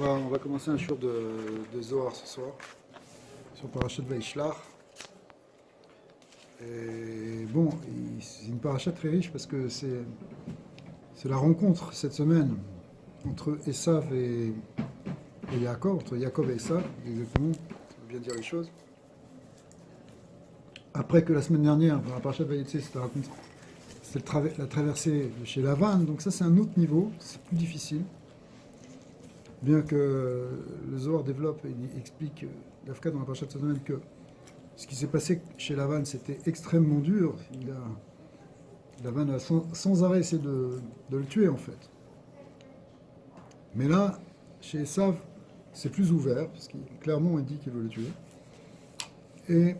On va commencer un shiur de Zohar ce soir, sur Parashat Vaishlach. Et bon, c'est une parasha très riche parce que c'est la rencontre cette semaine entre Esav et Yaakov, entre Yaakov et Esav, exactement, on vient de dire les choses. Après que la semaine dernière, dans la parasha de Vayetze, c'était la traversée de chez Lavan, donc ça c'est un autre niveau, c'est plus difficile. Bien que le Zohar développe et il explique, l'Afka dans la parasha de cette semaine, que ce qui s'est passé chez Lavan, c'était extrêmement dur. Lavan a sans arrêt essayé de le tuer, en fait. Mais là, chez Esav, c'est plus ouvert, parce qu'il clairement il dit qu'il veut le tuer. Et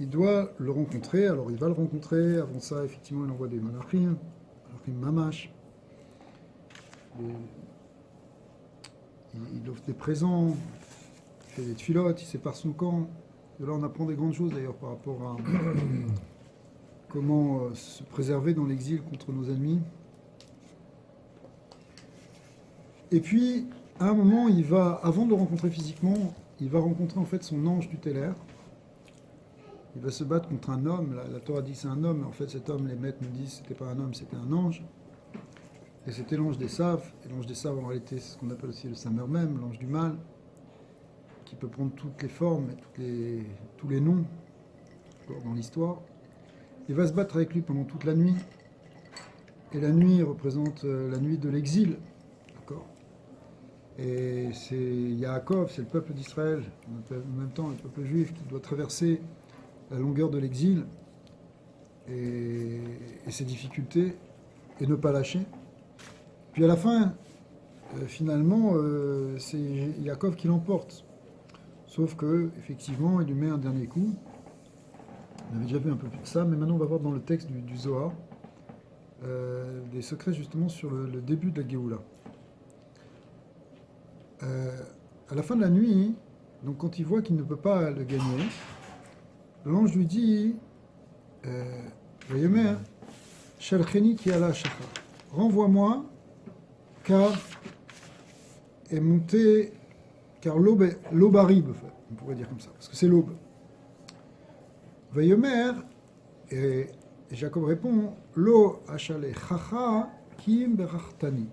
il doit le rencontrer, alors il va le rencontrer. Avant ça, effectivement, il envoie des malachim mamash. Il offre des présents, il fait des tfilotes, il sépare son camp. De là, on apprend des grandes choses d'ailleurs par rapport à comment se préserver dans l'exil contre nos ennemis. Et puis, à un moment, avant de le rencontrer physiquement, il va rencontrer en fait son ange tutélaire. Il va se battre contre un homme. La Torah dit que c'est un homme, mais en fait, cet homme, les maîtres nous disent que c'était pas un homme, c'était un ange. Et c'était l'ange d'Esav. Et l'ange d'Esav, en réalité, c'est ce qu'on appelle aussi le Samer même, l'ange du mal, qui peut prendre toutes les formes et tous les noms dans l'histoire. Il va se battre avec lui pendant toute la nuit. Et la nuit représente la nuit de l'exil. D'accord ? Et c'est Yaakov, c'est le peuple d'Israël, en même temps le peuple juif, qui doit traverser la longueur de l'exil et ses difficultés et ne pas lâcher. Puis à la fin, finalement, c'est Yaakov qui l'emporte. Sauf que, effectivement, il lui met un dernier coup. On avait déjà vu un peu plus de ça, mais maintenant on va voir dans le texte du Zohar des secrets justement sur le début de la Géoula. À la fin de la nuit, donc quand il voit qu'il ne peut pas le gagner, l'ange lui dit Vayomer, Shalcheni ki ala shachar. Renvoie-moi, car est monté, car l'aube arrive, on pourrait dire comme ça, parce que c'est l'aube. Vayomer, et Jacob répond Lo achale chacha kim berachtani.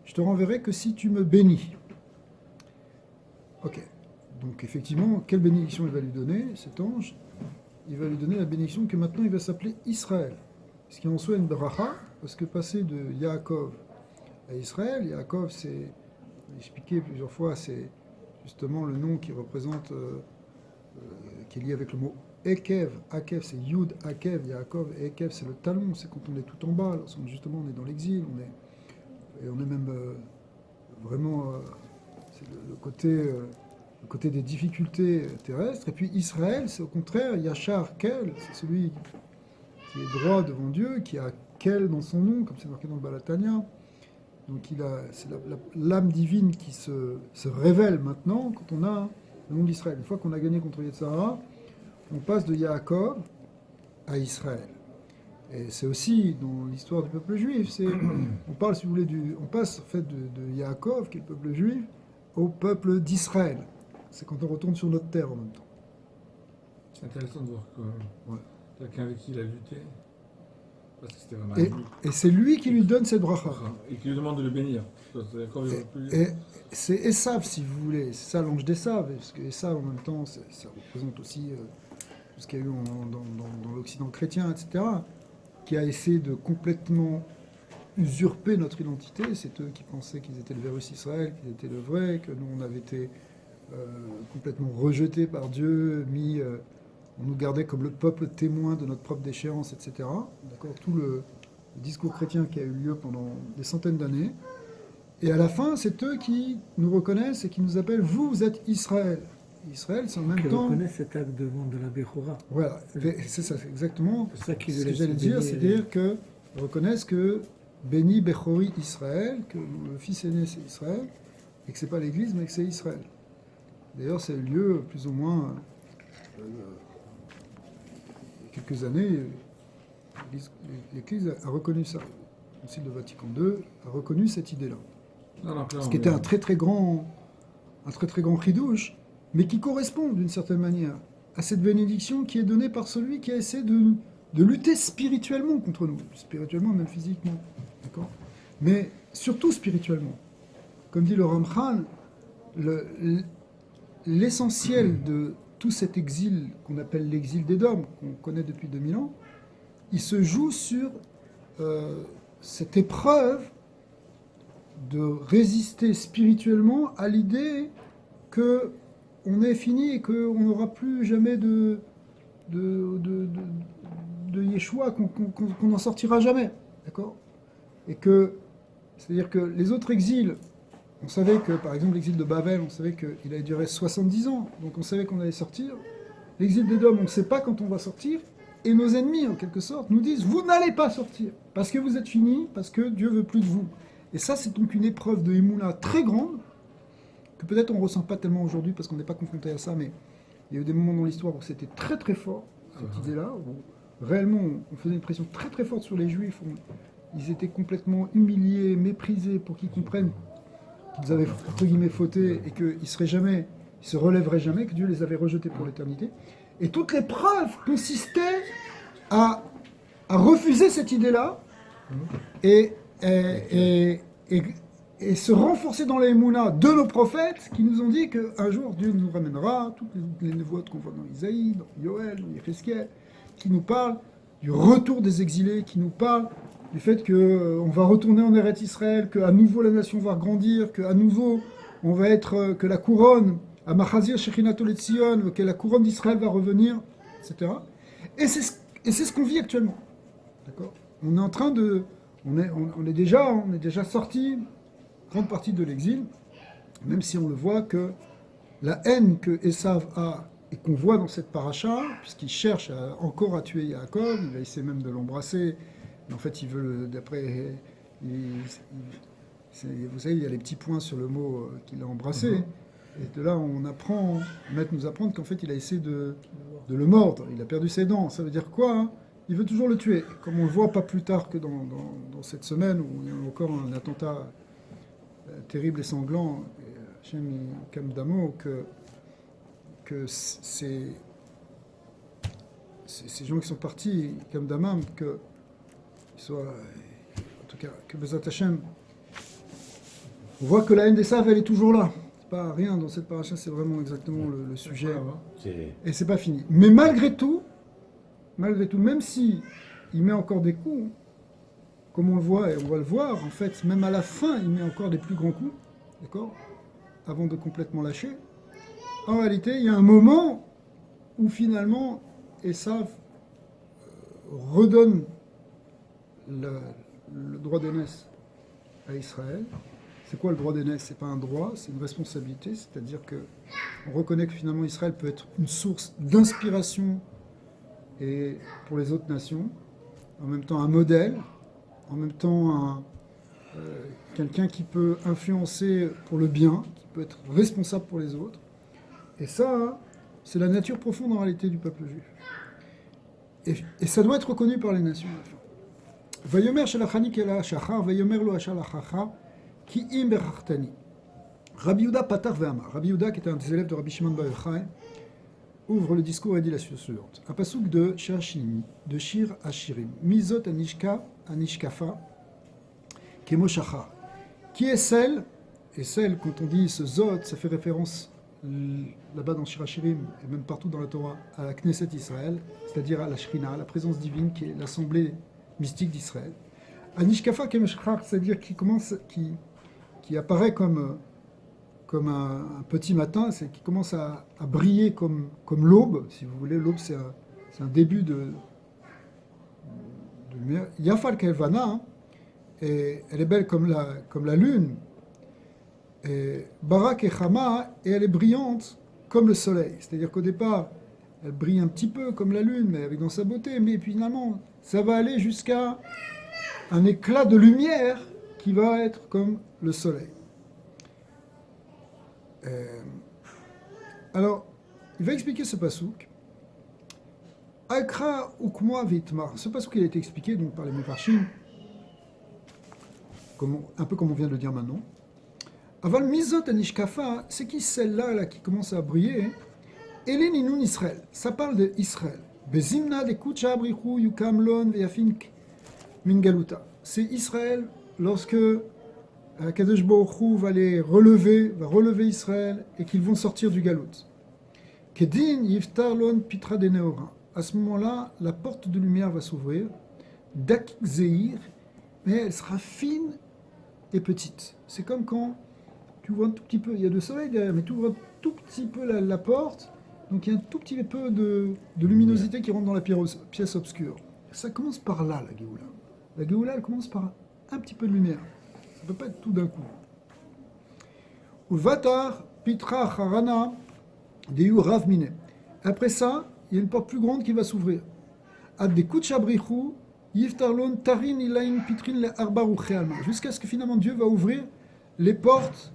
Je te renverrai que si tu me bénis. Ok. Donc effectivement, quelle bénédiction il va lui donner, cet ange? Il va lui donner la bénédiction que maintenant il va s'appeler Israël. Ce qui en soi une bracha, parce que passer de Yaakov à Israël, Yaakov, c'est expliqué plusieurs fois, c'est justement le nom qui représente, qui est lié avec le mot Ekev. Akev, c'est Yud, Akev, Yaakov, et Ekev, c'est le talon, c'est quand on est tout en bas, justement on est dans l'exil, on est même vraiment, c'est le côté des difficultés terrestres. Et puis Israël, c'est au contraire, Yachar Kel, c'est celui qui est droit devant Dieu, qui a Kel dans son nom, comme c'est marqué dans le Balatania. Donc c'est l'âme divine qui se révèle maintenant quand on a le nom d'Israël. Une fois qu'on a gagné contre Yetzirah, on passe de Yaakov à Israël. Et c'est aussi dans l'histoire du peuple juif. On parle, si vous voulez, on passe en fait de Yaakov, qui est le peuple juif, au peuple d'Israël. C'est quand on retourne sur notre terre en même temps. C'est intéressant de voir que quelqu'un avec qui il a lutté, parce que c'était vraiment et c'est lui qui lui donne cette bracha. Et qui lui demande de le bénir. Et c'est Esav, si vous voulez. C'est ça l'ange d'Esav. Parce que Esav, en même temps, ça représente aussi tout ce qu'il y a eu dans l'Occident chrétien, etc., qui a essayé de complètement usurper notre identité. C'est eux qui pensaient qu'ils étaient le Vérus Israël, qu'ils étaient le vrai, que nous, on avait été complètement rejetés par Dieu, on nous gardait comme le peuple témoin de notre propre déchéance, etc. D'accord, tout le discours chrétien qui a eu lieu pendant des centaines d'années. Et à la fin, c'est eux qui nous reconnaissent et qui nous appellent « Vous êtes Israël ». Israël, c'est en même temps... Qui reconnaissent cet acte de vente de la Bechora. Voilà, c'est ça, c'est exactement c'est ça qui ce que j'allais dire, c'est-à-dire qu'ils reconnaissent que béni Bechori Israël, que le fils aîné c'est Israël, et que c'est pas l'Église, mais que c'est Israël. D'ailleurs, ça a eu lieu plus ou moins il y a quelques années. L'Église a reconnu ça. Le Concile de Vatican II a reconnu cette idée-là. Ce qui était un très très grand un très très grand chidouche, mais qui correspond d'une certaine manière à cette bénédiction qui est donnée par celui qui a essayé de lutter spirituellement contre nous, spirituellement même physiquement, d'accord ? Mais surtout spirituellement. Comme dit le Ramchal, l'essentiel de tout cet exil qu'on appelle l'exil d'Édom, qu'on connaît depuis 2000 ans, il se joue sur cette épreuve de résister spirituellement à l'idée qu'on est fini et qu'on n'aura plus jamais de Yeshua, qu'on n'en sortira jamais, d'accord ? Et que, c'est-à-dire que les autres exils, on savait que, par exemple, l'exil de Babel, on savait qu'il allait durer 70 ans, donc on savait qu'on allait sortir. L'exil d'Édom, on ne sait pas quand on va sortir, et nos ennemis, en quelque sorte, nous disent « Vous n'allez pas sortir, parce que vous êtes finis, parce que Dieu veut plus de vous ». Et ça, c'est donc une épreuve de Emouna très grande, que peut-être on ne ressent pas tellement aujourd'hui, parce qu'on n'est pas confronté à ça, mais il y a eu des moments dans l'histoire où c'était très très fort, cette idée-là, où réellement on faisait une pression très très forte sur les Juifs, ils étaient complètement humiliés, méprisés, pour qu'ils comprennent qu'ils avaient, entre guillemets, fauté, et qu'ils se relèveraient jamais, que Dieu les avait rejetés pour l'éternité. Et toute l'épreuve consistait à refuser cette idée-là, et se renforcer dans les Mouna de nos prophètes qui nous ont dit qu'un jour Dieu nous ramènera, toutes les névotes qu'on voit dans Isaïe, dans Yoël, dans Yézéchiel, qui nous parlent du retour des exilés, qui nous parlent du fait qu'on va retourner en Eretz Israël, qu'à nouveau la nation va grandir, qu'à nouveau on va être, que la couronne, à Machazir Shechinato Letzion, que la couronne d'Israël va revenir, etc. Et c'est ce qu'on vit actuellement. D'accord ? On est en train de... On est déjà sorti grande partie de l'exil, même si on le voit que la haine que Esav a et qu'on voit dans cette paracha, puisqu'il cherche encore à tuer Yaakov, il va essayer même de l'embrasser, mais en fait il veut, d'après... vous savez, il y a les petits points sur le mot qu'il a embrassé, et de là on apprend, Maître nous apprend qu'en fait il a essayé de le mordre, il a perdu ses dents, ça veut dire quoi hein? Il veut toujours le tuer, comme on le voit pas plus tard que dans cette semaine où il y a encore un attentat terrible et sanglant, Hachem Kam Damo, que ces gens qui sont partis, Kam Damam, que soit, en tout cas, que Bezat Hachem, on voit que la haine des Sav, elle est toujours là. C'est pas rien dans cette paracha, c'est vraiment exactement le sujet. Et c'est pas fini. Mais malgré tout, même si il met encore des coups, comme on le voit et on va le voir, en fait, même à la fin, il met encore des plus grands coups, d'accord, avant de complètement lâcher. En réalité, il y a un moment où finalement, Esav redonne le droit d'aînesse à Israël. C'est quoi le droit d'aînesse ? C'est pas un droit, c'est une responsabilité, c'est-à-dire que on reconnaît que finalement Israël peut être une source d'inspiration et pour les autres nations, en même temps un modèle, en même temps quelqu'un qui peut influencer pour le bien, qui peut être responsable pour les autres. Et ça, c'est la nature profonde en réalité du peuple juif. Et ça doit être reconnu par les nations à la fin. Vayomer shalachani kela shachar, vayomer lo ashalachacha, ki im berachtani. Rabbi Yehuda patar ve'amar. Rabbi Yehuda, qui était un des élèves de Rabbi Shimon bar Yochai, ouvre le discours et dit la suivante. Un passouk de Shir Hashirimi, de Shir Hashirim. Mizot anishkafa, kemo shachar. Qui est celle, et celle, quand on dit ce zot, ça fait référence là-bas dans Shir Hashirim, et même partout dans la Torah, à la Knesset Israël, c'est-à-dire à la Shrina, la présence divine qui est l'assemblée mystique d'Israël. Anishkafa kemo shachar, c'est-à-dire qui apparaît comme un petit matin, c'est qui commence à briller comme l'aube, si vous voulez. L'aube, c'est un début de lumière. Yafal Kelvana, hein, et elle est belle comme la lune. Et Barak et Chama, et elle est brillante comme le soleil. C'est-à-dire qu'au départ, elle brille un petit peu comme la lune, mais avec dans sa beauté. Mais finalement, ça va aller jusqu'à un éclat de lumière qui va être comme le soleil. Alors, il va expliquer ce passouk. Akra ukmoa vitmar. Ce passouk, il a été expliqué donc, par les Mefarshim, un peu comme on vient de le dire maintenant. Aval Mizot Anishkafa, c'est qui celle-là là, qui commence à briller? Eleninoun Israël. Ça parle d'Israël. Bezimna de Kucha Abrichu Yukamlon Veafink Mingaluta. C'est Israël lorsque Kadosh Baruch Hu va relever Israël et qu'ils vont sortir du Galout. Kedin Yiftarlon Pitra de Neora. À ce moment-là, la porte de lumière va s'ouvrir. Dak Zeir, mais elle sera fine et petite. C'est comme quand tu ouvres un tout petit peu, il y a le soleil derrière, mais tu ouvres un tout petit peu la porte, donc il y a un tout petit peu de luminosité qui rentre dans la pièce obscure. Ça commence par là, la Géoula. La Géoula, elle commence par un petit peu de lumière. Ça ne peut pas être tout d'un coup. Ulvatar, Pitra, Harana, Deyu, Ravmine. Après ça, il y a une porte plus grande qui va s'ouvrir. Ad de Kuchabrichu, Yiftarlon, Tarin, Ilain, Pitrin, le Arbaru, Alma. Jusqu'à ce que finalement Dieu va ouvrir les portes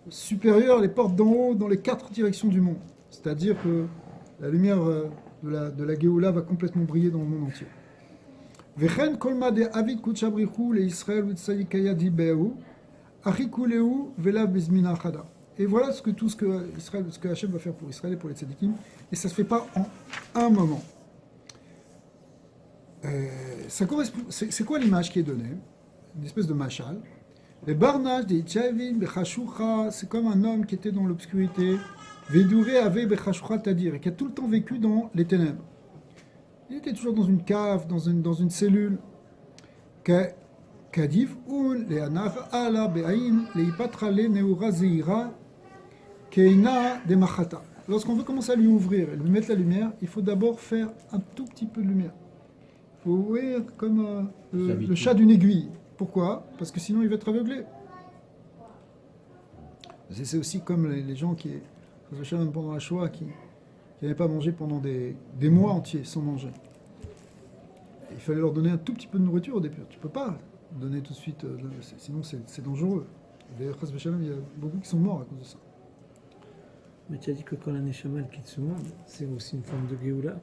supérieures, les portes d'en haut, dans les 4 directions du monde. C'est-à-dire que la lumière de la Géoula va complètement briller dans le monde entier. Vechen kolma de avid kuchabrichu le Israël v'tzayikaya dibeu, achikuleu vela bezmina chada. Et voilà ce que Hachem va faire pour Israël et pour les tzadikim. Et ça ne se fait pas en un moment. Ça correspond. C'est quoi l'image qui est donnée? Une espèce de machal. Le barnage des Tchavin, Bechashucha, c'est comme un homme qui était dans l'obscurité, Veduré avait Bechashucha Tadir, et qui a tout le temps vécu dans les ténèbres. Il était toujours dans une cave, dans une cellule. Kadiv un le'anar ala be'ain le'ipatra le neura zeira keina de machata. Lorsqu'on veut commencer à lui ouvrir et lui mettre la lumière, il faut d'abord faire un tout petit peu de lumière. Il faut ouvrir comme le chat d'une aiguille. Pourquoi? Parce que sinon il va être aveuglé. C'est aussi comme les gens qui, pendant la Shoah, qui n'avaient pas mangé pendant des mois entiers sans manger. Il fallait leur donner un tout petit peu de nourriture au début. Tu ne peux pas donner tout de suite, sinon c'est dangereux. D'ailleurs, il y a beaucoup qui sont morts à cause de ça. Mais tu as dit que quand la Neshama quitte ce monde, c'est aussi une forme de Géoula,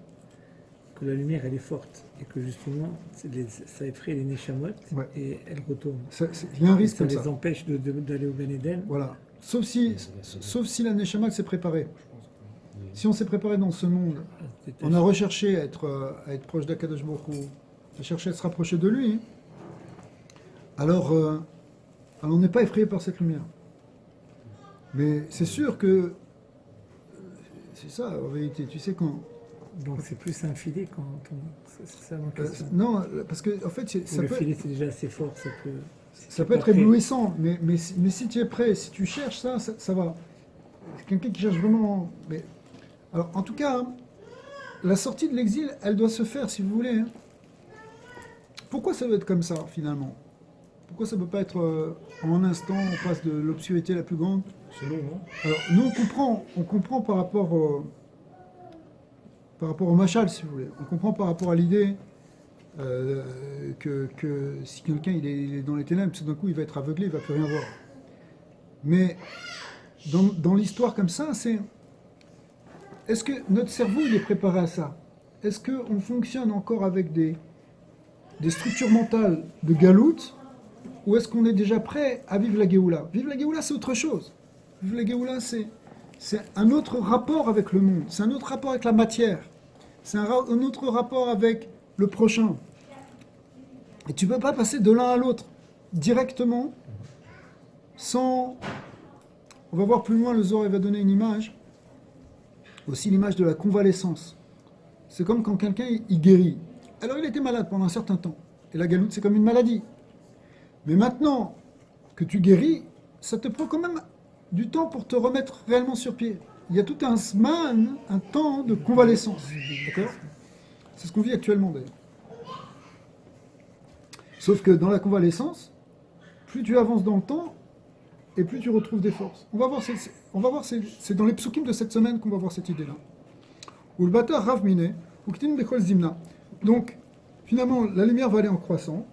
que la lumière elle est forte et que justement ça effraie les Neshamot et elles retournent. Il y a un risque ça comme les empêche d'aller au Gan Eden. Voilà. Sauf si la Neshama s'est préparée. Si on s'est préparé dans ce monde, on a recherché à être proche d'Akadosh Baruch Hu, à chercher à se rapprocher de lui, alors on n'est pas effrayé par cette lumière. Mais c'est sûr que c'est ça en vérité. Tu sais quand. Donc c'est plus un filet quand c'est ça ma question. Non, parce que en fait, le filet c'est déjà assez fort, ça peut être éblouissant, mais si tu es prêt, si tu cherches ça va. Quelqu'un qui cherche vraiment. Mais alors, en tout cas, la sortie de l'exil, elle doit se faire, si vous voulez. Pourquoi ça doit être comme ça finalement? Pourquoi ça ne peut pas être en un instant, on passe de l'obscurité la plus grande? C'est long, non? Alors, nous on comprend par rapport au machal, si vous voulez. On comprend par rapport à l'idée que si quelqu'un il est dans les ténèbres, tout d'un coup il va être aveuglé, il ne va plus rien voir. Mais dans l'histoire comme ça, est-ce que notre cerveau il est préparé à ça? Est-ce qu'on fonctionne encore avec des structures mentales de galoute, ou est-ce qu'on est déjà prêt à vivre la Géoula? Vivre la Géoula, c'est autre chose. Vivre la Géoula, c'est un autre rapport avec le monde, c'est un autre rapport avec la matière, c'est un autre rapport avec le prochain. Et tu ne peux pas passer de l'un à l'autre directement sans... On va voir plus loin, le Zohar va donner une image, aussi l'image de la convalescence. C'est comme quand quelqu'un il guérit. Alors il était malade pendant un certain temps. Et la galoute, c'est comme une maladie. Mais maintenant que tu guéris, ça te prend quand même du temps pour te remettre réellement sur pied. Il y a tout un sman, un temps de convalescence. D'accord? C'est ce qu'on vit actuellement d'ailleurs. Sauf que dans la convalescence, plus tu avances dans le temps, et plus tu retrouves des forces. On va voir, c'est dans les psukim de cette semaine qu'on va voir cette idée-là. Ou le bâtard Rav Miné, ou Ktin Bechol Zimna. Donc, finalement, la lumière va aller en croissant.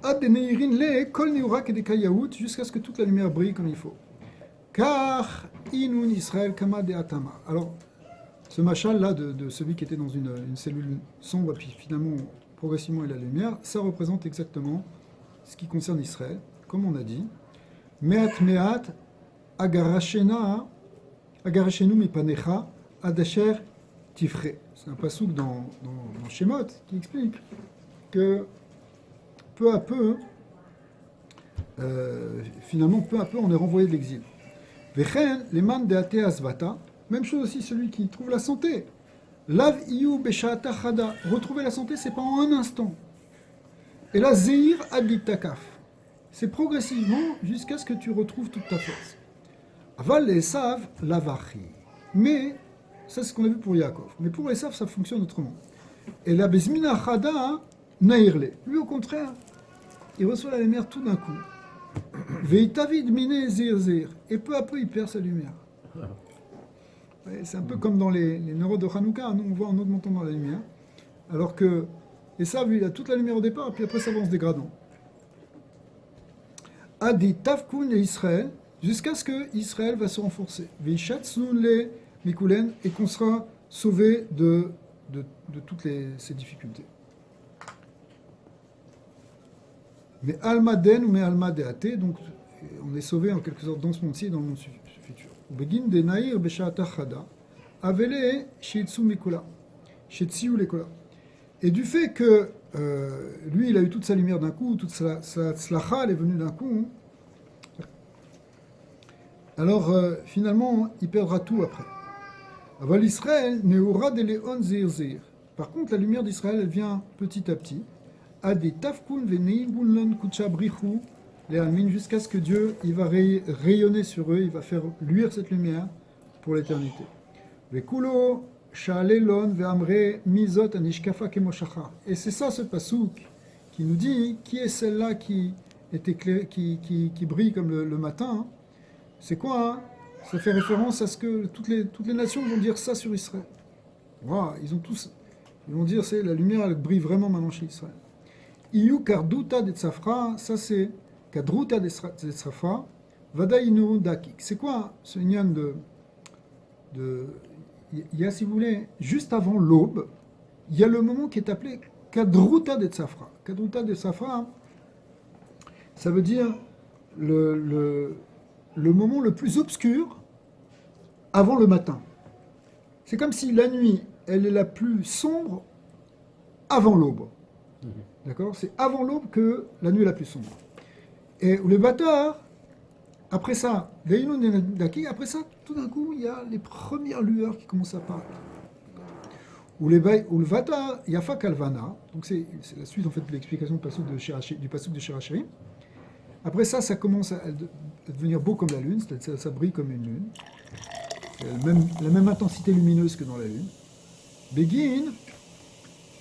Ad Neirin Le, Kol Neurak et des Kayaout, jusqu'à ce que toute la lumière brille comme il faut. Car Inun Israël Kama de Atama. Alors, ce machal-là, de celui qui était dans une cellule sombre, puis finalement, progressivement, il a la lumière, ça représente exactement ce qui concerne Israël, comme on a dit. Meat, agarashenu mipanecha adasher tifre. C'est un passouk dans Shemot qui explique que peu à peu, finalement, peu à peu, on est renvoyé de l'exil. Vechen, les man de ate asvata, même chose aussi, celui qui trouve la santé. Lav iyu beshata chada, retrouver la santé, c'est pas en un instant. Et là, zeir adlit takaf, c'est progressivement jusqu'à ce que tu retrouves toute ta force. Aval esav lavachi, mais ça c'est ce qu'on a vu pour Yaakov. Mais pour Esav, ça fonctionne autrement. Et la bezmina chada nairle, lui au contraire, il reçoit la lumière tout d'un coup. Veitavid mine zir, et peu à peu il perd sa lumière. Ouais, c'est un peu comme dans les neurones de Hanouka, nous on voit en augmentant dans la lumière, alors que Esav, il a toute la lumière au départ, et puis après ça va en se dégradant. Adi tafkun et Israël, jusqu'à ce que Israël va se renforcer. Veishatzun le mikulen, et qu'on sera sauvé de toutes ces difficultés. Mais Almaden ou mais Almadeate, donc on est sauvé en quelque sorte dans ce monde-ci et dans le monde futur. Begin de Naïr Beshata Chada, Avele Shitsu Mikula, Shitsiu Lekola. Et du fait que lui, il a eu toute sa lumière d'un coup, toute sa tzlacha, elle est venue d'un coup, alors finalement, il perdra tout après. Aval Israël, Neura de Leon Zir. Par contre, la lumière d'Israël, elle vient petit à petit. Adi tafkun veneibunlon kuchabrichu le'almin, jusqu'à ce que Dieu il va rayonner sur eux, il va faire luire cette lumière pour l'éternité. Vekulo sha'alelon ve'amre mizot anishkafa kemoshachar. Et c'est ça ce pasouk qui nous dit qui est celle-là qui est éclairée, qui brille comme le matin. C'est quoi hein? Ça fait référence à ce que toutes les nations vont dire ça sur Israël. Wow, ils vont dire c'est la lumière elle brille vraiment maintenant chez Israël. Iyu karduta de tzafra, ça c'est kadruta de tzafra, vadainu dakik. C'est quoi ce nian il y a, si vous voulez, juste avant l'aube, il y a le moment qui est appelé kadruta de tzafra. Kadruta de tzafra, ça veut dire le moment le plus obscur avant le matin. C'est comme si la nuit, elle est la plus sombre avant l'aube. D'accord ? C'est avant l'aube que la nuit est la plus sombre. Et le bâtard, après ça, après ça, tout d'un coup, il y a les premières lueurs qui commencent à apparaître. Ou le Vata Yafa Kalvana, donc c'est la suite en fait de l'explication du passouk de Shirachiri. Après ça, ça commence à devenir beau comme la lune, c'est-à-dire ça brille comme une lune. La même intensité lumineuse que dans la lune. Begin.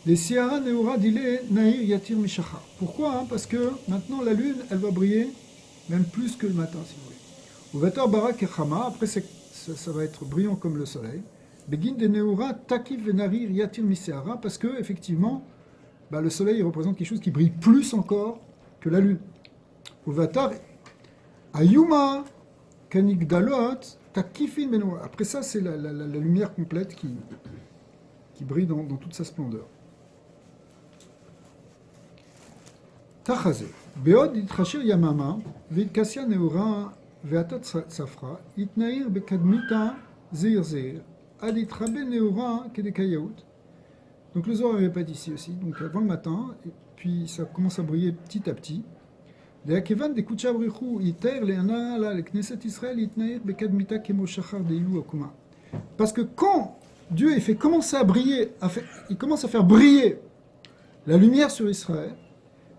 Les Siara Neura Dile Nair Yatir Mishacha. Pourquoi ? Parce que maintenant la lune, elle va briller même plus que le matin, si vous voulez. Au Vatar Barak Echama, après ça va être brillant comme le soleil. Begin de Neura Takif Venarir Yatir Miseara, parce que effectivement, le soleil représente quelque chose qui brille plus encore que la lune. Au Vatar Ayuma Kanigdalot Takifin Benoa. Après ça, c'est la lumière complète qui brille dans toute sa splendeur. Tachazé. Beod itchashir yamama, vidkasya neura, veatat safra, itnair bekadmita zir, aditrabe neura kedekayaout. Donc le Zohar répète ici aussi, donc avant le matin, et puis ça commence à briller petit à petit. Deakevan de kuchabrichu iter leana la le Knesset Israël itnair bekadmita kemoshachar deyu okuma. Parce que quand Dieu il fait commencer à briller, il commence à faire briller la lumière sur Israël,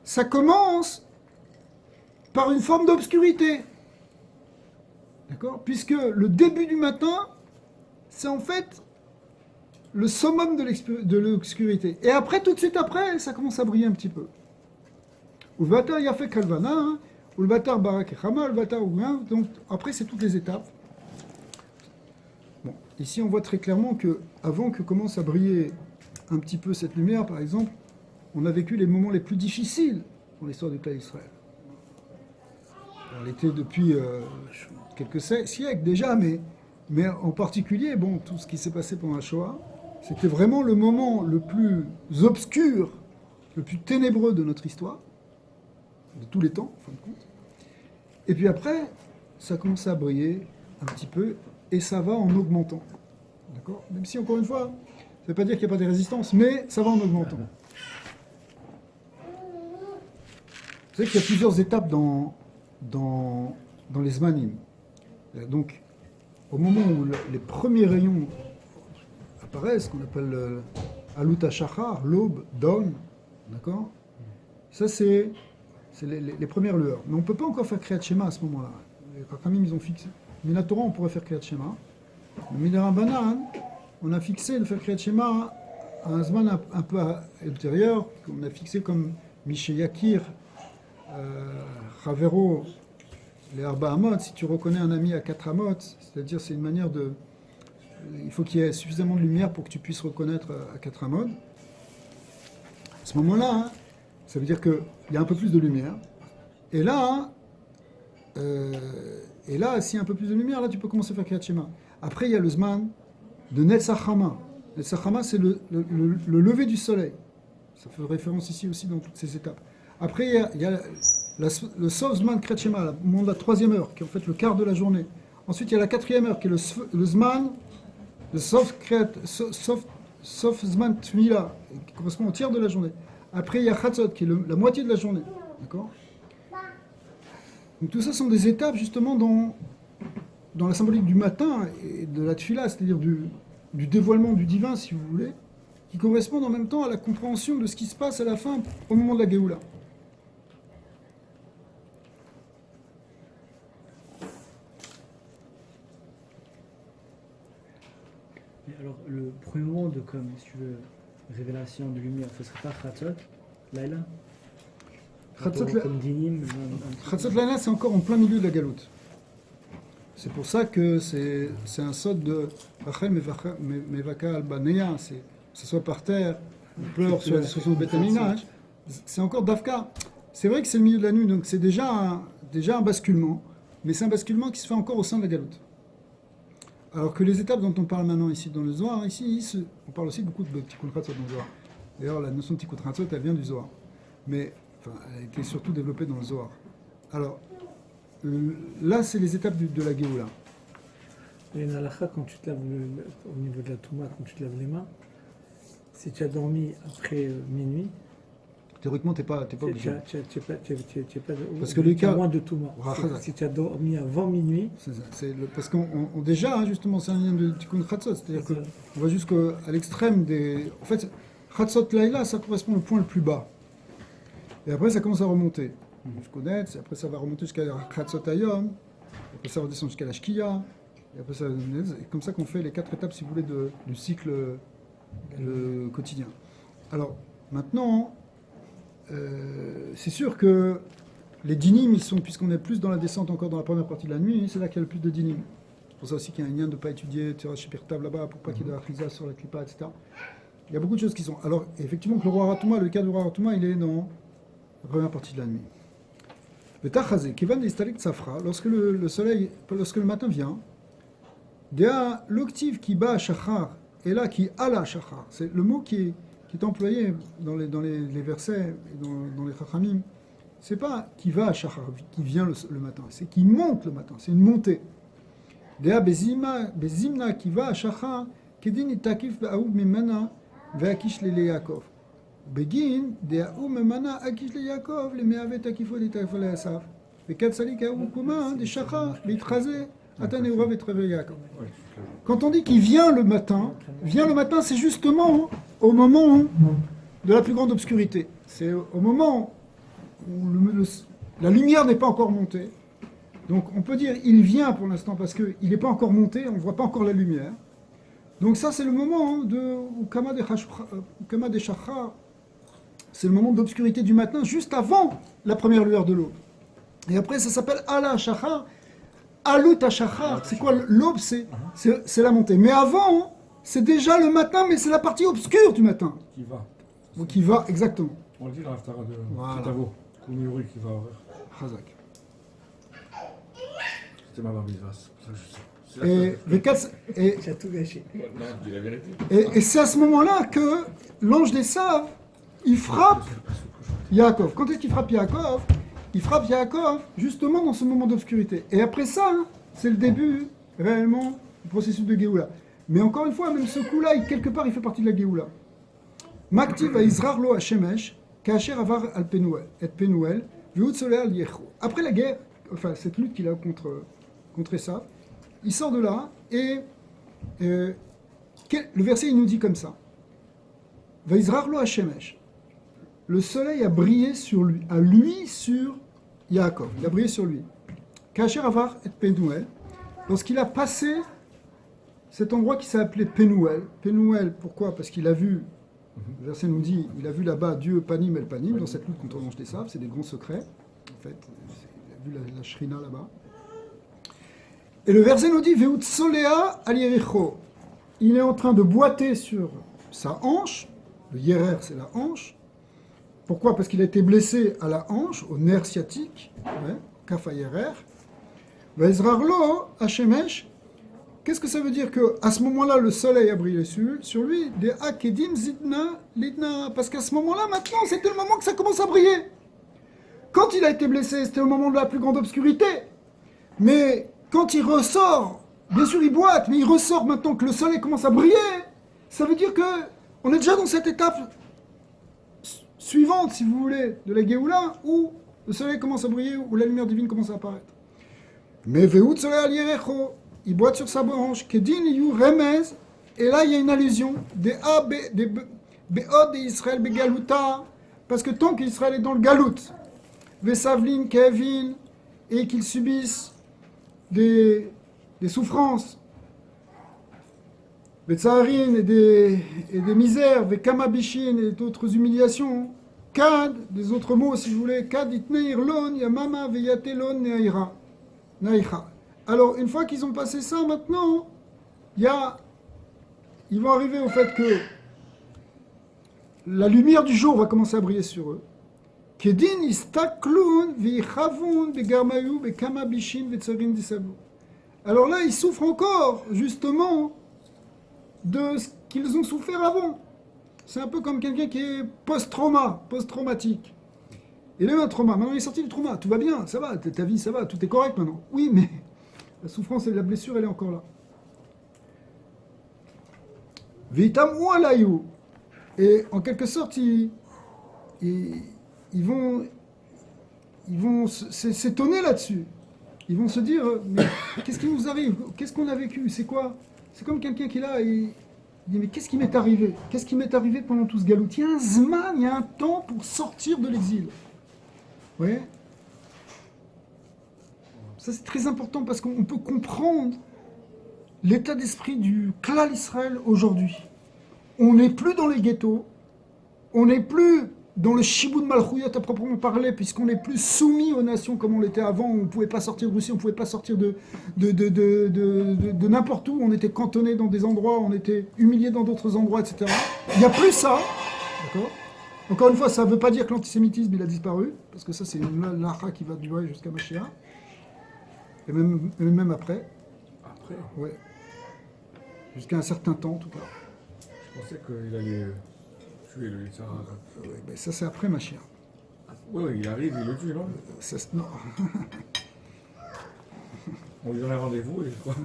ça commence par une forme d'obscurité. D'accord ? Puisque le début du matin, c'est en fait le summum de l'obscurité. Et après, tout de suite après, ça commence à briller un petit peu. Ou le Vatar Yafe Kalvana, ou le Vatar Barak Echama, le Vatar Ouin, donc après, c'est toutes les étapes. Bon, ici, on voit très clairement que avant que commence à briller un petit peu cette lumière, par exemple, on a vécu les moments les plus difficiles dans l'histoire du peuple d'Israël. On l'était depuis quelques siècles déjà, mais en particulier, tout ce qui s'est passé pendant la Shoah, c'était vraiment le moment le plus obscur, le plus ténébreux de notre histoire, de tous les temps, en fin de compte. Et puis après, ça commence à briller un petit peu et ça va en augmentant. D'accord? Même si, encore une fois, ça ne veut pas dire qu'il n'y a pas de résistance, mais ça va en augmentant. Vous savez qu'il y a plusieurs étapes dans les zmanim. Donc, au moment où les premiers rayons apparaissent, qu'on appelle Alut HaShachar, l'aube, dawn, d'accord? Ça, c'est les premières lueurs. Mais on ne peut pas encore faire Kriyat Shema à ce moment-là. Les Chachamim, ils ont fixé. Minatora, on pourrait faire Kriyat Shema. Mais Midarabanan, on a fixé de faire Kriyat Shema à un zman un peu ultérieur, qu'on a fixé comme Mishe Yakir, Chavero, les Arba Amot. Si tu reconnais un ami à 4 Amot, c'est-à-dire c'est une manière de... Il faut qu'il y ait suffisamment de lumière pour que tu puisses reconnaître à 4 Amot. À ce moment-là, hein, ça veut dire qu'il y a un peu plus de lumière. Et là, s'il y a un peu plus de lumière, là, tu peux commencer à faire Kriyat Shema. Après, il y a le Zman de Netzach Hama. Netzach Hama, c'est le lever du soleil. Ça fait référence ici aussi dans toutes ces étapes. Après, il y a le Sof Zman Kriyat Shema, le moment de la 3e heure, qui est en fait le quart de la journée. Ensuite, il y a la 4e heure, qui est le Zman, le Sof Zman Tmila, qui correspond au tiers de la journée. Après, il y a Chatzot, qui est la moitié de la journée. D'accord? Donc tout ça sont des étapes justement dans la symbolique du matin et de la tfila, c'est-à-dire du dévoilement du divin, si vous voulez, qui correspondent en même temps à la compréhension de ce qui se passe à la fin, au moment de la Géoula. Alors, le premier moment de, comme, si tu veux, révélation de lumière, ce serait pas Chatzot, Laila? Chatzot Laila, c'est encore en plein milieu de la galoute. C'est pour ça que c'est un sod de Rachel Mevaka Albanea, que ce soit par terre, on pleure sur la destruction de Beth Amikdash, c'est encore Dafka. C'est vrai que c'est le milieu de la nuit, donc c'est déjà un basculement, mais c'est un basculement qui se fait encore au sein de la galoute. Alors que les étapes dont on parle maintenant ici dans le Zohar, on parle aussi beaucoup de Tikkun Chatzot dans le Zohar. D'ailleurs, la notion de Tikkun Chatzot, elle vient du Zohar. Mais elle a été surtout développée dans le Zohar. Alors, là, c'est les étapes de la Géoula. Il y a une halakha quand tu te laves au niveau de la Touma, quand tu te laves les mains, si tu as dormi après minuit, théoriquement, tu n'es pas obligé. Parce que le cas moins de Touma. Si tu as dormi avant minuit. Parce qu'on déjà, hein, justement, c'est un lien de Tikkun Chatzot. C'est-à-dire qu'on va jusqu'à l'extrême des. En fait, Chatzot Laila, ça correspond au point le plus bas. Et après, ça commence à remonter jusqu'au Netz, après ça va remonter jusqu'à Chatzot Hayom, après ça redescend jusqu'à la Shkia, et après ça et comme ça qu'on fait les 4 étapes, si vous voulez, du cycle quotidien. Alors, maintenant, c'est sûr que les dinim, puisqu'on est plus dans la descente encore dans la première partie de la nuit, c'est là qu'il y a le plus de dinim. C'est pour ça aussi qu'il y a un lien de ne pas étudier Torah Shepirtav là-bas, pour pas qu'il y ait de la sur la Klippa, etc. Il y a beaucoup de choses qui sont. Alors, effectivement, que le roi Ratouma, le cas du roi Ratouma, il est dans la première partie de la nuit. Le Tachazé, qui va d'Istalik Safra, lorsque le matin vient, Dea l'octive qui bat Shachar, et là qui ala Shachar, c'est le mot qui est employé dans les versets, et dans les Chachamim, c'est pas qui va à Shachar, qui vient le matin, c'est qui monte le matin, c'est une montée. Dea bezimna qui va à Shachar, kedin itakif ba'oub mimana ve'akish lele Yaakov. Begin de'aoub mimana akish le Yaakov le me'avet akifo d'itafo le Asaf. Ve'kat salik aoub kuma de Shachar l'itrazé ataneura ve'treve Yaakov. Quand on dit qu'il vient le matin, c'est justement au moment de la plus grande obscurité. C'est au moment où la lumière n'est pas encore montée. Donc on peut dire il vient pour l'instant parce qu'il n'est pas encore monté, on ne voit pas encore la lumière. Donc ça c'est le moment où Kama de Shachar, c'est le moment d'obscurité du matin, juste avant la première lueur de l'aube. Et après ça s'appelle Ala Shachar, Alut HaShachar. C'est quoi l'aube? C'est la montée. Mais avant, c'est déjà le matin, mais c'est la partie obscure du matin. Qui va. Qui va, exactement. On le dit dans l'Aftara de Kitavo, Koumiouri qui va ouvrir. Chazak. C'était ma barbizas, c'est pour ça que je sais. J'ai tout gâché. Non, je dis la vérité. Et c'est à ce moment-là que l'ange des Saves, il frappe Yaakov. Quand est-ce qu'il frappe Yaakov? il frappe Yaakov justement dans ce moment d'obscurité. Et après ça, hein, c'est le début réellement du processus de Géoula. Mais encore une fois, même ce coup-là, quelque part, il fait partie de la Géoula. Maktiv va Izrar lo Hashemesh, Kacher avar al Penuel, et Penuel, Veut Solea al Yecho. Après la guerre, enfin cette lutte qu'il a contre Esav, il sort de là et le verset il nous dit comme ça. Va Izrar lo Hashemesh. Le soleil a brillé sur lui, sur Yaakov. Il a brillé sur lui. Kacher avar et Penuel, lorsqu'il a passé cet endroit qui s'est appelé Penuel. Penuel, pourquoi? Parce qu'il a vu, le verset nous dit, il a vu là-bas Dieu Panim El Panim, dans cette lutte contre l'ange des sables, c'est des grands secrets, en fait. Il a vu la Shrina là-bas. Et le verset nous dit, Veut Solea al Yericho. Il est en train de boiter sur sa hanche, le Yerer c'est la hanche. Pourquoi? Parce qu'il a été blessé à la hanche, au nerf sciatique, Kafa Yerer. Vaizrarlo Hashemesh. Qu'est-ce que ça veut dire qu'à ce moment-là, le soleil a brillé sur lui? Des Akedim Zidna Lidna. Parce qu'à ce moment-là, maintenant, c'était le moment que ça commence à briller. Quand il a été blessé, c'était le moment de la plus grande obscurité. Mais quand il ressort, bien sûr il boite, mais il ressort maintenant que le soleil commence à briller. Ça veut dire qu'on est déjà dans cette étape suivante, si vous voulez, de la Géoula, où le soleil commence à briller, où la lumière divine commence à apparaître. Mais Veut Solea al Yerecho. Il boite sur sa branche, Kedin yu remez, et là il y a une allusion, des Be'od et Israël Begaluta, parce que tant qu'Israël est dans le Galout, Vesavlin, Kevin, et qu'ils subissent des souffrances, Vetsaharin et des misères, Vekamabishin et d'autres humiliations, Kad, des autres mots si vous voulez, Kad itneir lon, Yamama veyatelon neaira. Alors, une fois qu'ils ont passé ça, maintenant, ils vont arriver au fait que la lumière du jour va commencer à briller sur eux. Kedin istaklun v'ichavun begarmayu bekama bishin vetzarin disabu. Alors là, ils souffrent encore, justement, de ce qu'ils ont souffert avant. C'est un peu comme quelqu'un qui est post-traumatique. Il a eu un trauma, maintenant il est sorti du trauma, tout va bien, ça va, ta vie, ça va, tout est correct maintenant. Oui, mais la souffrance et la blessure, elle est encore là. Vitam ou alayou. Et en quelque sorte, ils vont s'étonner là-dessus. Ils vont se dire, mais qu'est-ce qui nous arrive? Qu'est-ce qu'on a vécu? C'est quoi? C'est comme quelqu'un qui est là et il dit, mais qu'est-ce qui m'est arrivé? Qu'est-ce qui m'est arrivé pendant tout ce galout? Il y a un zman, il y a un temps pour sortir de l'exil. Vous voyez? Ça c'est très important parce qu'on peut comprendre l'état d'esprit du Klal Israël aujourd'hui. On n'est plus dans les ghettos, on n'est plus dans le Shibud Malchouyot à proprement parler, puisqu'on n'est plus soumis aux nations comme on l'était avant, on ne pouvait pas sortir de Russie, on ne pouvait pas sortir de n'importe où, on était cantonné dans des endroits, on était humilié dans d'autres endroits, etc. Il n'y a plus ça, d'accord? Encore une fois, ça ne veut pas dire que l'antisémitisme il a disparu, parce que ça c'est une lacha qui va durer jusqu'à Mashiach, et même après. Après? Ouais. Jusqu'à un certain temps en tout cas. Je pensais qu'il allait tuer le Yitzhak. Ouais, ben ça c'est après Mashiach. Oui, il arrive, il le tue, non? Non. On lui donne un rendez-vous et je crois.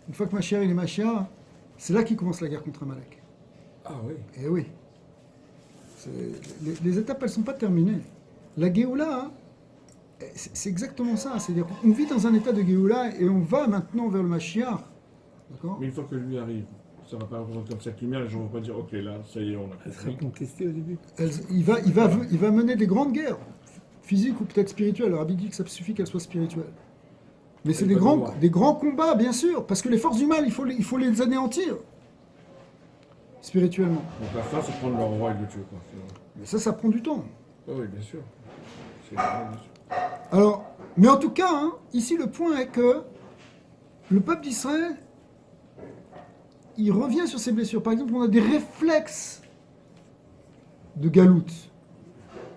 Une fois que Mashiach il est Mashiach, c'est là qu'il commence la guerre contre Amalek. Ah oui. Eh oui. Les étapes, elles ne sont pas terminées. La Géoula, c'est exactement ça. C'est-à-dire qu'on vit dans un état de Géoula et on va maintenant vers le Mashiach. D'accord? Mais une fois que lui arrive, ça ne va pas représenter comme cette lumière, les gens ne vont pas dire, ok, là, ça y est, on a Elle sera compris. contestée au début. Il va mener des grandes guerres, physiques ou peut-être spirituelles. Le Rabbi dit que ça suffit qu'elles soient spirituelles. Mais c'est des grands combats, bien sûr, parce que les forces du mal, il faut les anéantir. Spirituellement. Donc la fin, c'est prendre leur roi et le tuer, quoi. Mais ça prend du temps. Ah oui, bien sûr. C'est normal, bien sûr. Alors, mais en tout cas, hein, ici le point est que le peuple d'Israël, il revient sur ses blessures. Par exemple, on a des réflexes de galoute.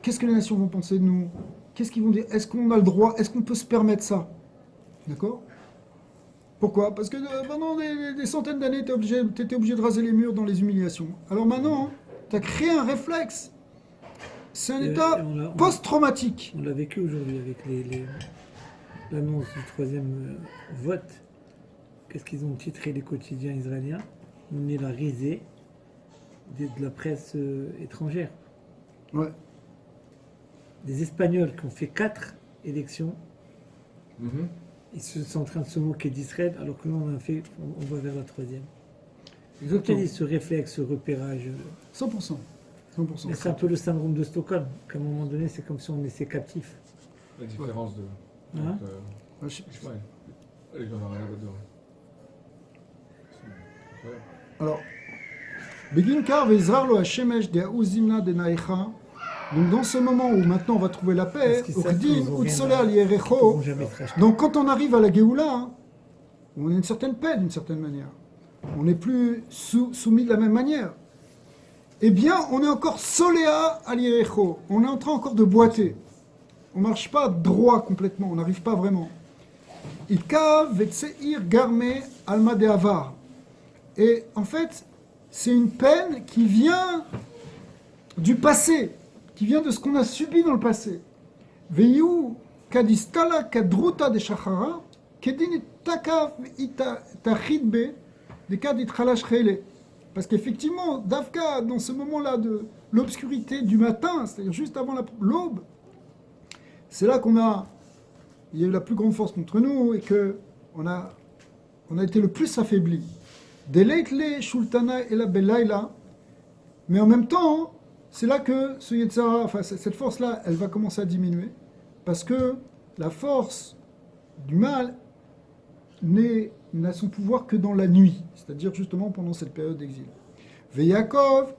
Qu'est-ce que les nations vont penser de nous? Qu'est-ce qu'ils vont dire? Est-ce qu'on a le droit? Est-ce qu'on peut se permettre ça? D'accord? Pourquoi? Parce que pendant des centaines d'années, tu étais obligé de raser les murs dans les humiliations. Alors maintenant, tu as créé un réflexe. c'est un état post-traumatique. On l'a vécu aujourd'hui avec l'annonce du troisième vote. Qu'est-ce qu'ils ont titré les quotidiens israéliens? On est la risée de la presse étrangère. Ouais. Des Espagnols qui ont fait 4 élections, Mhm. ils sont en train de se moquer d'Israël, alors que nous on va vers la troisième. Exactement. Ce réflexe, ce repérage. 100%. 100%. Mais c'est un peu le syndrome de Stockholm, qu'à un moment donné, c'est comme si on était captif. La différence de. Hein donc, Ouais, je- ouais. Allez, j'en ai rien à dire. C'est incroyable. Alors, Begin Kar ve'izrar lo Hashemesh de'auzimna de'naecha. Donc dans ce moment où maintenant on va trouver la paix, Parce qu'ils savent qu'ils Ukhdin ont rien utsole à- al Ils yerecho. pourront jamais être rachetés. Donc quand on arrive à la Géoula, hein, on a une certaine paix d'une certaine manière. On n'est plus soumis de la même manière. Eh bien, on est encore soléa al yerecho. On est en train encore de boiter. On ne marche pas droit complètement, on n'arrive pas vraiment. Ikav vetseir garme alma de avar. Et en fait, c'est une peine qui vient du passé, qui vient de ce qu'on a subi dans le passé. Veyu kadistala kadruta de shachara, kedin takav itachidbe, de kadit khalash khele. Parce qu'effectivement, Davka, dans ce moment-là de l'obscurité du matin, c'est-à-dire juste avant l'aube, c'est là il y a eu la plus grande force contre nous et que on a été le plus affaibli. Deleitle shultana et la belaila, mais en même temps, c'est là que ce Yetzara, enfin cette force-là, elle va commencer à diminuer, parce que la force du mal n'a son pouvoir que dans la nuit, c'est-à-dire justement pendant cette période d'exil. Veyakov,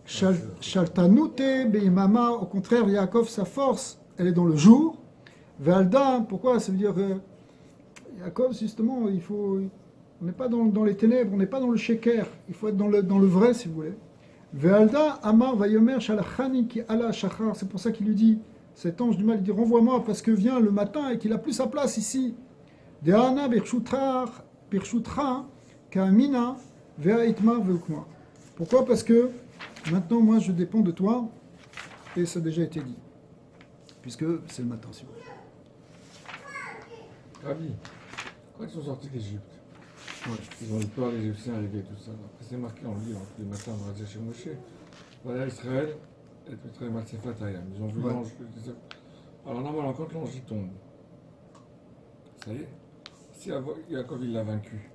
shaltanute beimama, au contraire, Yaakov, sa force, elle est dans le jour. Ve'alda, pourquoi? Ça veut dire Yaakov, justement, on n'est pas dans les ténèbres, on n'est pas dans le sheker, il faut être dans le vrai, si vous voulez. Ve'alda amar vayomer shalachani ki ala shachar, c'est pour ça qu'il lui dit, cet ange du mal, il dit renvoie-moi parce que vient le matin et qu'il a plus sa place ici. De'ana birshutra ka'amina ve'aitma ve'ukma. Pourquoi? Parce que maintenant, moi, je dépends de toi, et ça a déjà été dit, puisque c'est le matin, si vous voulez. Rabbi, quand ils sont sortis d'Égypte, Ouais. ils ont eu peur, les Égyptiens arrivaient et tout ça. Après, c'est marqué, on lit tous les matins dans la chez Moshe. Voilà, Israël, et très mal c'est Fatayam. Ils ont vu Ouais. l'ange. Alors, normalement, quand l'ange y tombe, ça y est, si Yaakov il l'a vaincu,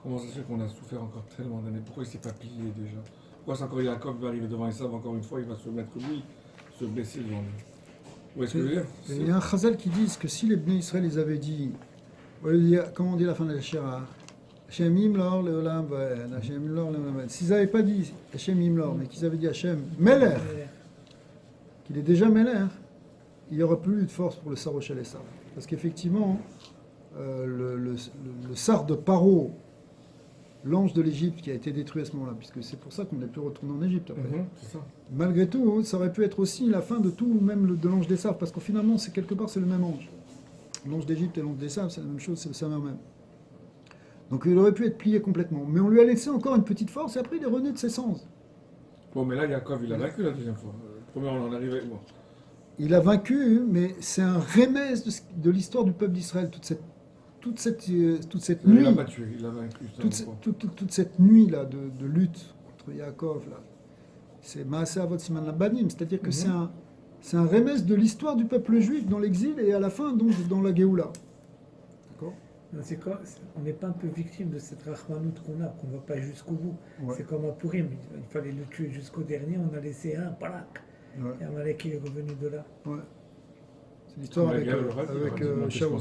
comment ça se fait qu'on a souffert encore tellement d'années? Pourquoi il ne s'est pas plié déjà? Pourquoi c'est encore Yaakov va arriver devant Esav encore une fois, il va se mettre lui, se blesser devant lui? Où est-ce que je veux dire? Il y a un chazal qui dit que si les Bnei Israël ils avaient dit, comment on dit la fin de la Shira, Hashem Imlor Leolam Vaed, Hashem Imlor Leolam Vaed. S'ils n'avaient pas dit Hashem Imlor, mais qu'ils avaient dit Hashem Meler, qu'il est déjà Meler, il n'y aurait plus eu de force pour le Sarochel et Sar. Parce qu'effectivement, le Sar de Paro, l'ange de l'Égypte qui a été détruit à ce moment-là, puisque c'est pour ça qu'on n'est plus retourné en Égypte après. C'est ça. Malgré tout, ça aurait pu être aussi la fin de tout, même de l'ange des Saves, parce qu'au finalement, c'est quelque part, c'est le même ange. L'ange d'Égypte et l'ange des Saves, c'est la même chose, c'est le Samer même. Donc il aurait pu être plié complètement. Mais on lui a laissé encore une petite force, et après il est rené de ses sens. Bon, mais là, Yaakov, il a vaincu la deuxième fois. Le premier, on en arrivait. Bon. Il a vaincu, mais c'est un remèze de l'histoire du peuple d'Israël, toute cette Il nuit. l'a battu, il l'a vaincu. Toute cette nuit-là de lutte contre Yaakov, là. C'est Maaseh Avot Siman Labanim, c'est-à-dire que c'est un remèze de l'histoire du peuple juif dans l'exil et à la fin donc dans la Géoula. D'accord? C'est quoi? On n'est pas un peu victime de cette rachmanout qu'on a, qu'on ne va pas jusqu'au bout. Ouais. C'est comme à Purim, il fallait le tuer jusqu'au dernier, on a laissé un, palak. Ouais. Et Amalek est revenu de là. Ouais. C'est l'histoire avec Shaul.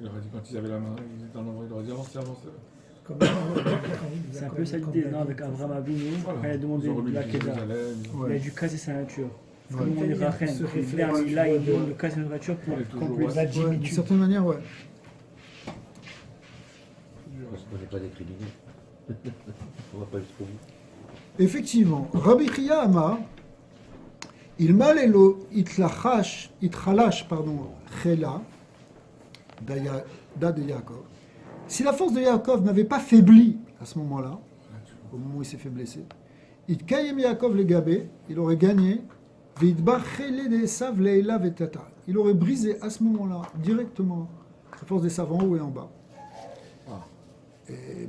Il aurait dit quand ils avaient la main, ils étaient en endroit, il aurait dit avancez. Comme C'est un peu ça l'idée, non, avec Abraham Avinu, quand il a demandé de la Kedah. Il a dû casser sa nature. Ouais. Comment il rachète Ce réflexe, là, il demande de casser sa nature pour compléter la Ouais, d'une dimitude. certaine manière, ouais. On n'est pas des criminels. On va pas jusqu'au bout. Effectivement, Rabbi Chia Amar, il malelo itlachalash, chela, da de Yaakov. Si la force de Yaakov n'avait pas faibli à ce moment-là, au moment où il s'est fait blesser, Itkayem Yaakov Legabé, il aurait gagné. Il aurait brisé à ce moment-là, directement, à force des savants en haut et en bas.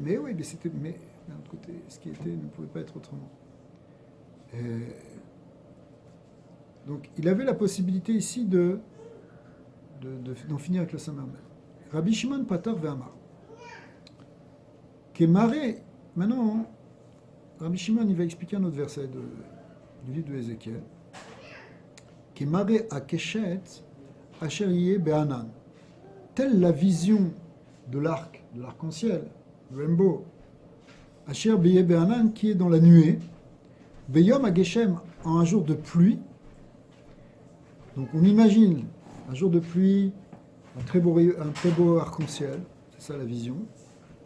Mais oui, mais d'un autre côté, ce qui était ne pouvait pas être autrement. Donc, il avait la possibilité ici d'en finir avec le Saint-Mermel. Rabbi Shimon Patar Ve'amar. Kemaré, maintenant, Rabbi Shimon, il va expliquer un autre verset du livre de Ézéchiel. Kemaré a Keshet, Asher Yeh Be'anan. Telle la vision de l'arc-en-ciel, le rainbow, Asher Yeh Be'anan, qui est dans la nuée, Beyom Ageshem, en un jour de pluie. Donc on imagine un jour de pluie, un très beau arc-en-ciel, c'est ça la vision.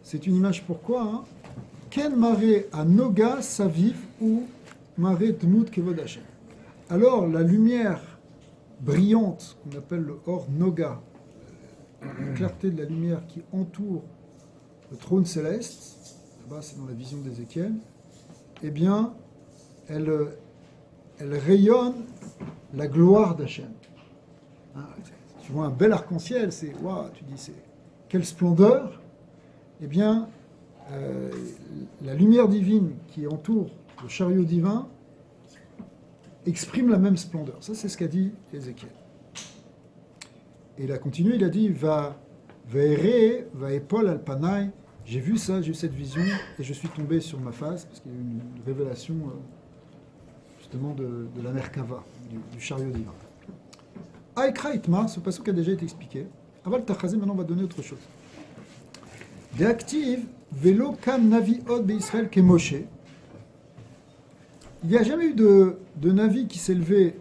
C'est une image pourquoi hein? Ken Maré a Noga Saviv ou Maré Dmut Kevod Hashem. Alors la lumière brillante qu'on appelle le Or Noga, la clarté de la lumière qui entoure le trône céleste, là-bas c'est dans la vision d'Ézéchiel, eh bien elle rayonne la gloire d'Hachem. Hein, tu vois un bel arc-en-ciel, c'est waouh, tu dis c'est quelle splendeur. Eh bien, la lumière divine qui entoure le chariot divin exprime la même splendeur. Ça, c'est ce qu'a dit Ézéchiel. Et il a continué, il a dit va épol al panai. J'ai vu ça, j'ai eu cette vision et je suis tombé sur ma face parce qu'il y a eu une révélation justement de la Merkava, du chariot divin. Aïkra Itma, ce passage a déjà été expliqué. Aval Tachazé, maintenant on va donner autre chose. Déactive, vélo kam navi od Israël ke Moshe. Il n'y a jamais eu de navi qui s'est levé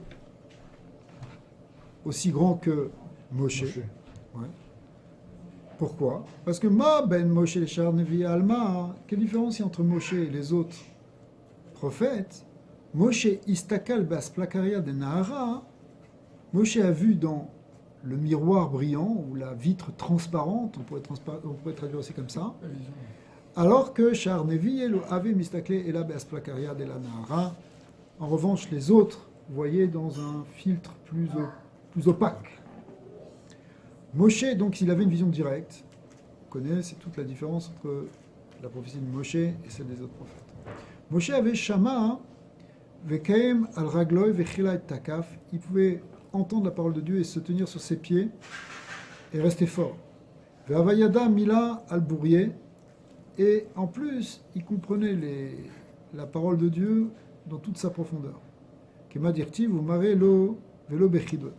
aussi grand que Moshe. Ouais. Pourquoi? Parce que Ma ben Moshe le Shar Nevi Alma, quelle différence il y a entre Moshe et les autres prophètes? Moshe istakal bas plakaria de Nahara. Moshe a vu dans le miroir brillant ou la vitre transparente, on pourrait traduire aussi comme ça. Alors que Shar Nevi avait mistakle et la bas plakaria de la Nahara. En revanche, les autres voyaient dans un filtre plus opaque. Moshe, donc, il avait une vision directe. On connaît, c'est toute la différence entre la prophétie de Moshe et celle des autres prophètes. Moshe avait Shama, Vekaem al Ragloy, Vechila et Takaf. Il pouvait entendre la parole de Dieu et se tenir sur ses pieds et rester fort. Ve'avayada Mila al Bourrier. Et en plus, il comprenait la parole de Dieu dans toute sa profondeur. Kema dirtiv ou mare lo velo bechidot.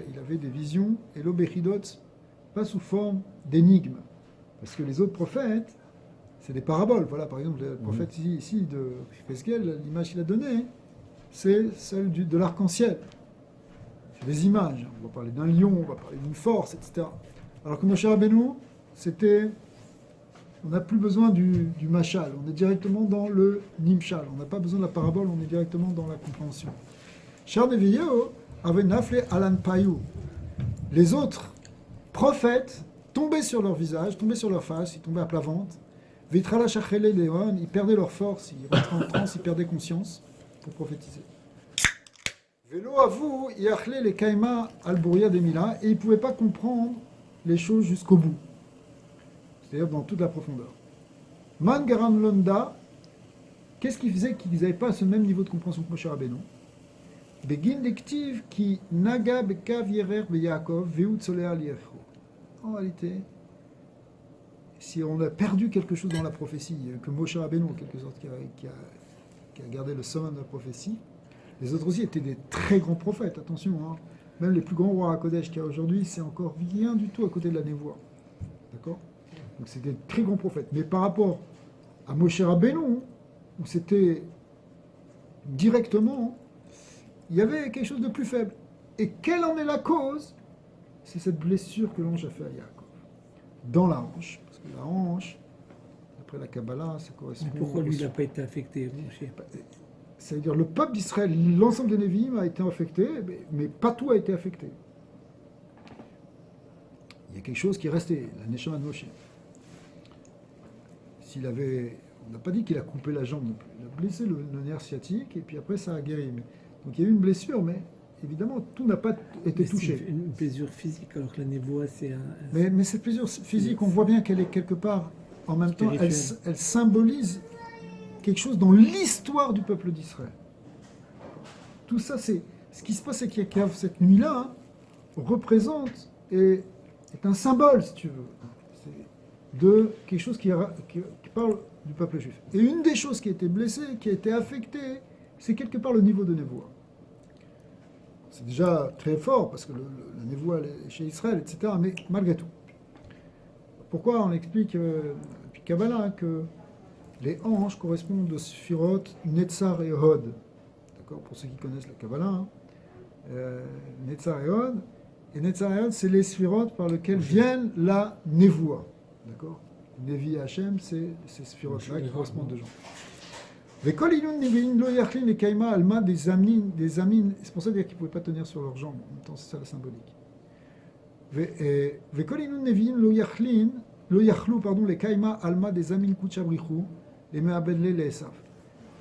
Il avait des visions et lo bechidot, pas sous forme d'énigmes. Parce que les autres prophètes, c'est des paraboles. Voilà, par exemple, le prophète ici de Ezechiel, l'image qu'il a donnée, c'est celle de l'arc-en-ciel. C'est des images. On va parler d'un lion, on va parler d'une force, etc. Alors que Moshe Rabbeinu, on n'a plus besoin du machal, on est directement dans le nimshal. On n'a pas besoin de la parabole, on est directement dans la compréhension. Shar Neviyo avait nafle alan payou. Les autres prophètes tombaient sur leur visage, tombaient sur leur face, ils tombaient à plat ventre. Vitrala shachele leon, ils perdaient leur force, ils rentraient en transe, ils perdaient conscience pour prophétiser. Vélo à vous, yachle les kaima al bouria des mila, et ils ne pouvaient pas comprendre les choses jusqu'au bout. C'est-à-dire dans toute la profondeur. Man Garam Londa, qu'est-ce qui faisait qu'ils n'avaient pas ce même niveau de compréhension que Moshe Rabbeinu? Begin Dektiv qui naga bekav yerer be Yaakov veut solea liyecho. En réalité, si on a perdu quelque chose dans la prophétie, que Moshe Rabbeinu, en quelque sorte, qui a gardé le sommet de la prophétie, les autres aussi étaient des très grands prophètes, attention, hein. Même les plus grands rois à Kodesh qu'il y a aujourd'hui, c'est encore rien du tout à côté de la névoie. D'accord? Donc c'était de très grands prophètes. Mais par rapport à Moshe Rabbeinu, où c'était directement, il y avait quelque chose de plus faible. Et quelle en est la cause? C'est cette blessure que l'ange a fait à Yaakov. Dans la hanche. Parce que la hanche, d'après la Kabbalah, ça correspond... Mais pourquoi lui, il n'a pas été affecté? Ça veut dire le peuple d'Israël, l'ensemble des Névi'im a été affecté, mais pas tout a été affecté. Il y a quelque chose qui est resté, la Neshama de Moshe. S'il avait on n'a pas dit qu'il a coupé la jambe non plus. Il a blessé le nerf sciatique et puis après ça a guéri. Donc il y a eu une blessure, mais évidemment tout n'a pas été touché. C'est une blessure physique, alors que la névoie, c'est un. Mais cette blessure physique, on voit bien qu'elle est quelque part, en même temps, elle symbolise quelque chose dans l'histoire du peuple d'Israël. Tout ça, c'est ce qui se passe, c'est qu'il y a cette nuit-là, représente et est un symbole, si tu veux, de quelque chose qui parle du peuple juif. Et une des choses qui a été blessée, qui a été affectée, c'est quelque part le niveau de névoie. C'est déjà très fort, parce que la névoie est chez Israël, etc., mais malgré tout. Pourquoi on explique, depuis Kabbalah, que les hanches correspondent aux Sphirot, Netzar et Hod. D'accord, pour ceux qui connaissent la Kabbalah, Netzar et Hod. Et Netzar et Hod, c'est les Sphirot par lesquels viennent la névoie. D'accord, Nevi Hachem, c'est ces Sphirot-là qui correspondent aux gens. C'est pour ça dire qu'ils ne pouvaient pas tenir sur leurs jambes. En même temps, c'est ça la symbolique. Et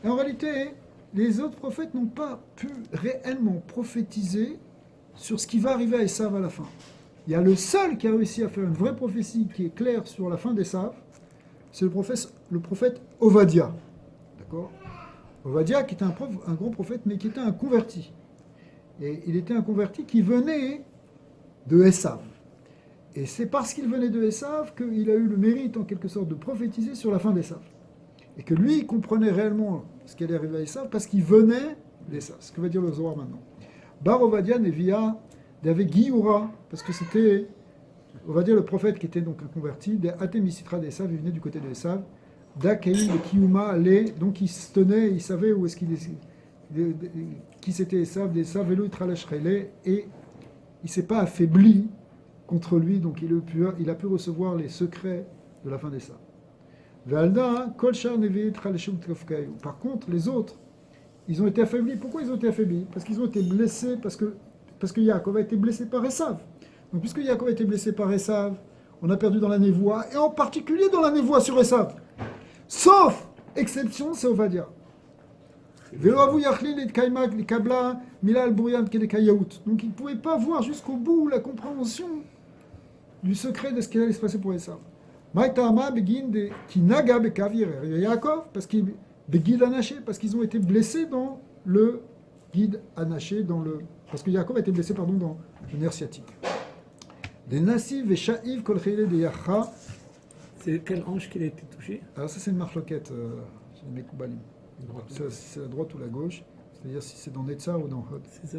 en réalité, les autres prophètes n'ont pas pu réellement prophétiser sur ce qui va arriver à Esav à la fin. Il y a le seul qui a réussi à faire une vraie prophétie qui est claire sur la fin d'Esav, c'est le prophète Ovadia. D'accord ? Ovadia, qui était un grand prophète, mais qui était un converti. Et il était un converti qui venait de Esav. Et c'est parce qu'il venait de Esav qu'il a eu le mérite, en quelque sorte, de prophétiser sur la fin d'Esav. Et que lui, il comprenait réellement ce qui allait arriver à Esav, parce qu'il venait d'Esav. Ce que va dire le Zohar maintenant. Bar Ovadia Nevia, d'avec Giyura, parce que c'était, on va dire, le prophète qui était donc un converti, des Atemisitra d'Esav, il venait du côté de Esav. D'Akaïm, de Kiyuma, donc il se tenait, il savait où est-ce qui c'était Esav, d'Esav, et il ne s'est pas affaibli contre lui, donc il a pu recevoir les secrets de la fin d'Esav. Par contre, les autres, ils ont été affaiblis. Pourquoi ils ont été affaiblis ? Parce qu'ils ont été blessés, parce que Yaakov a été blessé par Esav. Donc puisque Yaakov a été blessé par Esav, on a perdu dans la névoie, et en particulier dans la névoie sur Esav. Sauf exception, c'est Ovadia. Donc il ne pouvait pas voir jusqu'au bout la compréhension du secret de ce qui allait se passer pour Esav. Parce qu'ils ont été blessés dans le guide anaché, parce que Yaakov a été blessé dans le nerf sciatique. Des nassiv et sha'iv kol chayle de yacha. C'est quelle hanche qu'il a été touché ? Alors ça c'est une marloquette, c'est une Mekoubalim. C'est la droite ou la gauche, c'est-à-dire si c'est dans Netzar ou dans Hod. C'est ça.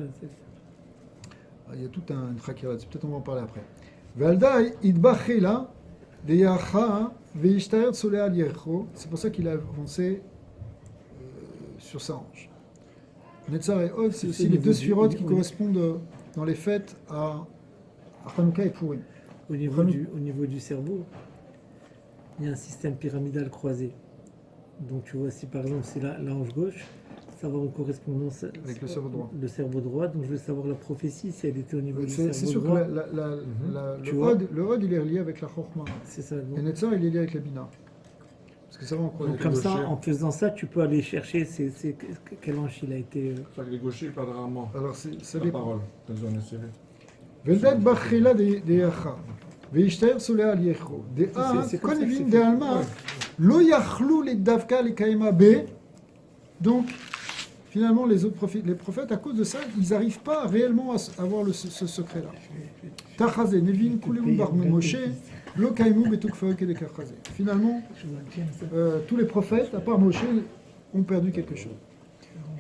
Il y a tout un khakira, peut-être on va en parler après. Valda idbachela de yacha veishtayat solea al-yercho. C'est pour ça qu'il a avancé sur sa hanche. Netzar et Hod, c'est aussi les deux sphirotes qui correspondent dans les fêtes à Hanouka et Purim. Au niveau du cerveau, il y a un système pyramidal croisé. Donc tu vois, si par exemple c'est la hanche gauche, ça va avoir une correspondance avec le cerveau droit. Le cerveau droit, donc je veux savoir la prophétie, si elle était au niveau du cerveau droit. C'est sûr que le Hod, il est lié avec la Chokhmah. C'est ça. Et Netzar, il est lié avec la Bina. Parce que ça va en croiser. Donc comme ça, en faisant ça, tu peux aller chercher quelle hanche il a été... C'est ça que les gauchers parlent rarement. Alors c'est la parole, dans un essai. Veldet bachela de yacha. Veishtaer solea al yecho. De a, konevim de alma, lo yachlou les davka les kaima b. Donc, finalement, les prophètes, à cause de ça, ils n'arrivent pas réellement à avoir ce secret-là. Tachazé, nevin kuleu bar Moshe, lo kaimu betuk faek de kachazé. Finalement, tous les prophètes, à part Moshe, ont perdu quelque chose.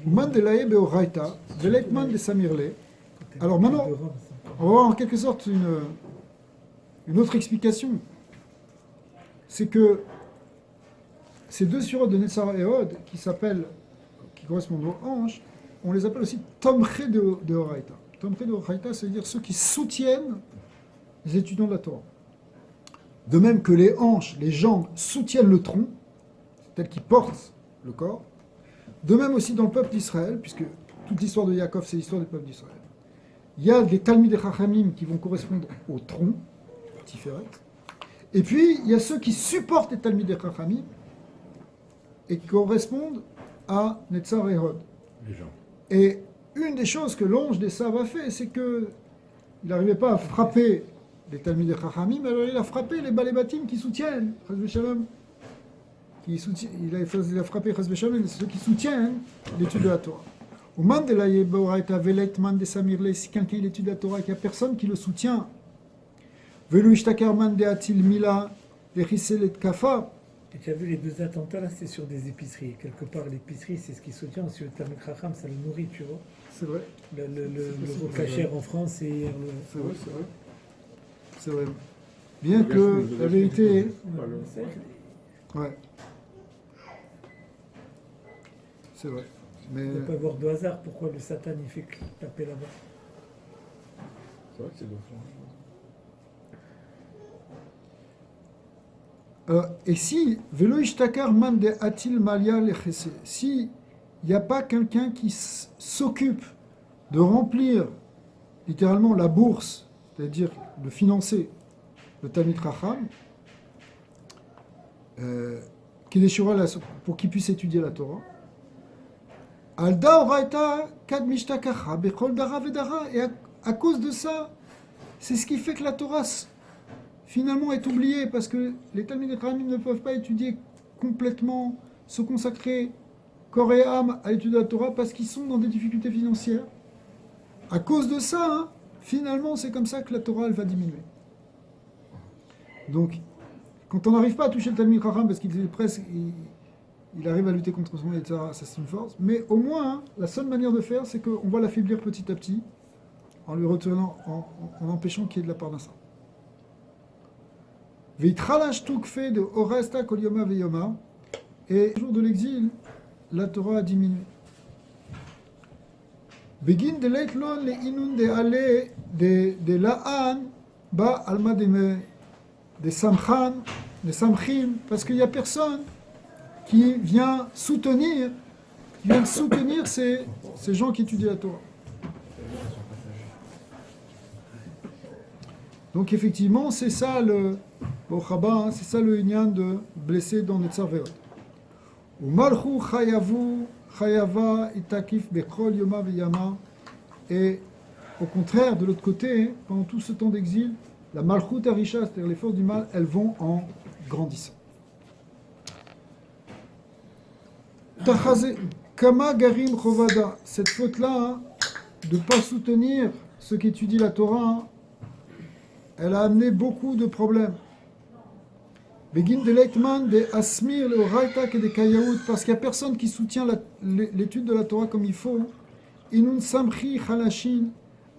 Man de lae beoraita, velekman de samirle. Alors maintenant, on va voir en quelque sorte une autre explication. C'est que ces deux surotes de Netzar et Hod, qui correspondent aux hanches, on les appelle aussi Tomché de Horaïta. Tomché de Horaïta, c'est-à-dire ceux qui soutiennent les étudiants de la Torah. De même que les hanches, les jambes soutiennent le tronc, tel qu'ils portent le corps. De même aussi dans le peuple d'Israël, puisque toute l'histoire de Yaakov, c'est l'histoire du peuple d'Israël. Il y a des Talmidei Chachamim qui vont correspondre au tronc, Tiferet. Et puis, il y a ceux qui supportent les Talmidei Chachamim, et qui correspondent à Netzar et Hod. Les gens. Et une des choses que l'ange des Sav a fait, c'est que il n'arrivait pas à frapper les Talmidei Chachamim, mais alors il a frappé les Balébatim qui soutiennent, Chas v'Shalom, il a frappé Chas v'Shalom, ceux qui soutiennent l'étude de la Torah. Au man de la Yeborah Velet man de Samirle, si quelqu'un étudie la Torah et qu'il n'y a personne qui le soutient, Velu Ishtakar man de Atil Mila, Vechisel et Kafa. Et tu as vu les deux attentats là, c'est sur des épiceries. Quelque part, l'épicerie, c'est ce qui soutient. Ensuite, le Talmud Chacham, ça le nourrit, tu vois. C'est vrai. Le cachère en France et C'est vrai, c'est vrai. C'est vrai. Bien que la vérité. Ouais. C'est vrai. Mais. Il ne peut pas y avoir de hasard. Pourquoi le Satan il fait taper là-bas? C'est vrai que c'est deux fois. Et si Velo Ishtakar man de Atil Malia Lechese, si il n'y a pas quelqu'un qui s'occupe de remplir littéralement la bourse, c'est-à-dire de financer le Talmid Chacham, pour qu'il puisse étudier la Torah, Alda Oraita Kad Mishtakacha Bechol Dara Vedara, et à cause de ça, c'est ce qui fait que la Torah finalement est oubliée, parce que les Talmidei Chachamim ne peuvent pas étudier complètement, se consacrer corps et âme à l'étude de la Torah, parce qu'ils sont dans des difficultés financières. À cause de ça, hein, finalement, c'est comme ça que la Torah, elle va diminuer. Donc, quand on n'arrive pas à toucher le Talmid Chacham, parce qu'il est presque, il arrive à lutter contre son état, ça c'est une force, mais au moins, hein, la seule manière de faire, c'est qu'on va l'affaiblir petit à petit, en lui retenant, en empêchant qu'il y ait de la part d'un saint. Veitralash Tukfe de Oresta Kolioma Veyoma, et au jour de l'exil, la Torah a diminué. Begin de Leitlon le Inun de Ale de Laan Ba Alma de Samchan, de Samchim, parce qu'il n'y a personne qui vient soutenir ces gens qui étudient la Torah. Donc effectivement, c'est ça le Bochaba, c'est ça le Inyan de blesser dans Netzar Ve'od. Umalchu chayavu chayava itakif bechol yoma veyama. Et au contraire, de l'autre côté, pendant tout ce temps d'exil, la malchut arisha, c'est-à-dire les forces du mal, elles vont en grandissant. Tachaze kama garim chovada, cette faute-là, de ne pas soutenir ceux qui étudient la Torah, elle a amené beaucoup de problèmes. Begin de Leitman de Asmir le Raita et de Kayaout, parce qu'il n'y a personne qui soutient l'étude de la Torah comme il faut. Inun Samchi Chalashin,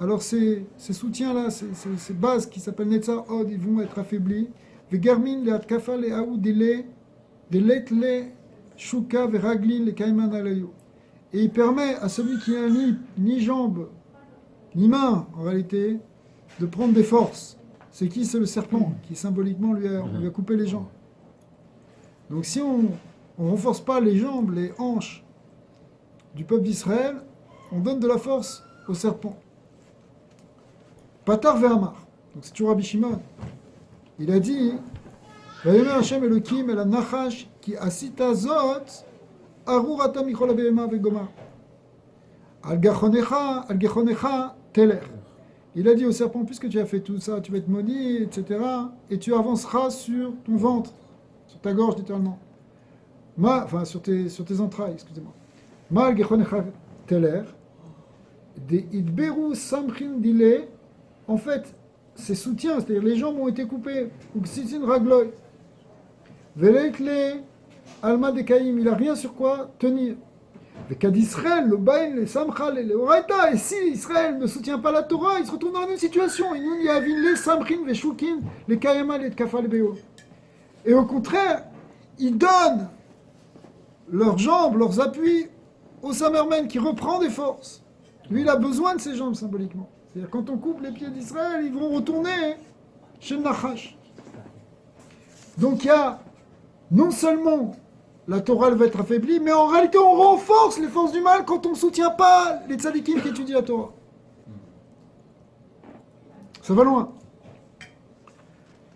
alors ces soutiens-là, ces bases qui s'appellent Netzar Od, ils vont être affaiblis. Vegarmin le Atkafa le Aoudile, de Leitle Shuka Veraglin le Kaiman Alayo. Et il permet à celui qui n'a ni jambes, ni mains, en réalité, de prendre des forces. C'est qui? C'est le serpent qui symboliquement lui a coupé les jambes. Donc si on ne renforce pas les jambes, les hanches du peuple d'Israël, on donne de la force au serpent. Patar ve'amar. Donc c'est toujours Rabbi Shimon. Il a dit Vayomer Hashem Elokim el nachash ki asita zot arurata michol abehema ve'gomar. Al gechonecha teler. Il a dit au serpent, puisque tu as fait tout ça, tu vas être maudit, etc. Et tu avanceras sur ton ventre, sur ta gorge littéralement. Enfin, sur tes entrailles, excusez-moi. Mal gechonecha teler. De idberu samchin dile. En fait, ses soutiens, c'est-à-dire les jambes ont été coupées. Ou ksitin ragloy. Velekle alma de kaim. Il n'a rien sur quoi tenir. Israël, le Baïn, le Samchal et le Oraita, et si Israël ne soutient pas la Torah, il se retrouve dans la même situation. Il y a les Samchin, les Shukin, les Kayama, les Tkafa, les Béo. Et au contraire, ils donnent leurs jambes, leurs appuis au Samermen qui reprend des forces. Lui, il a besoin de ses jambes symboliquement. C'est-à-dire, quand on coupe les pieds d'Israël, ils vont retourner chez le Nachash. Donc il y a non seulement la Torah elle va être affaiblie, mais en réalité on renforce les forces du mal quand on ne soutient pas les tzadikim qui étudient la Torah. Ça va loin.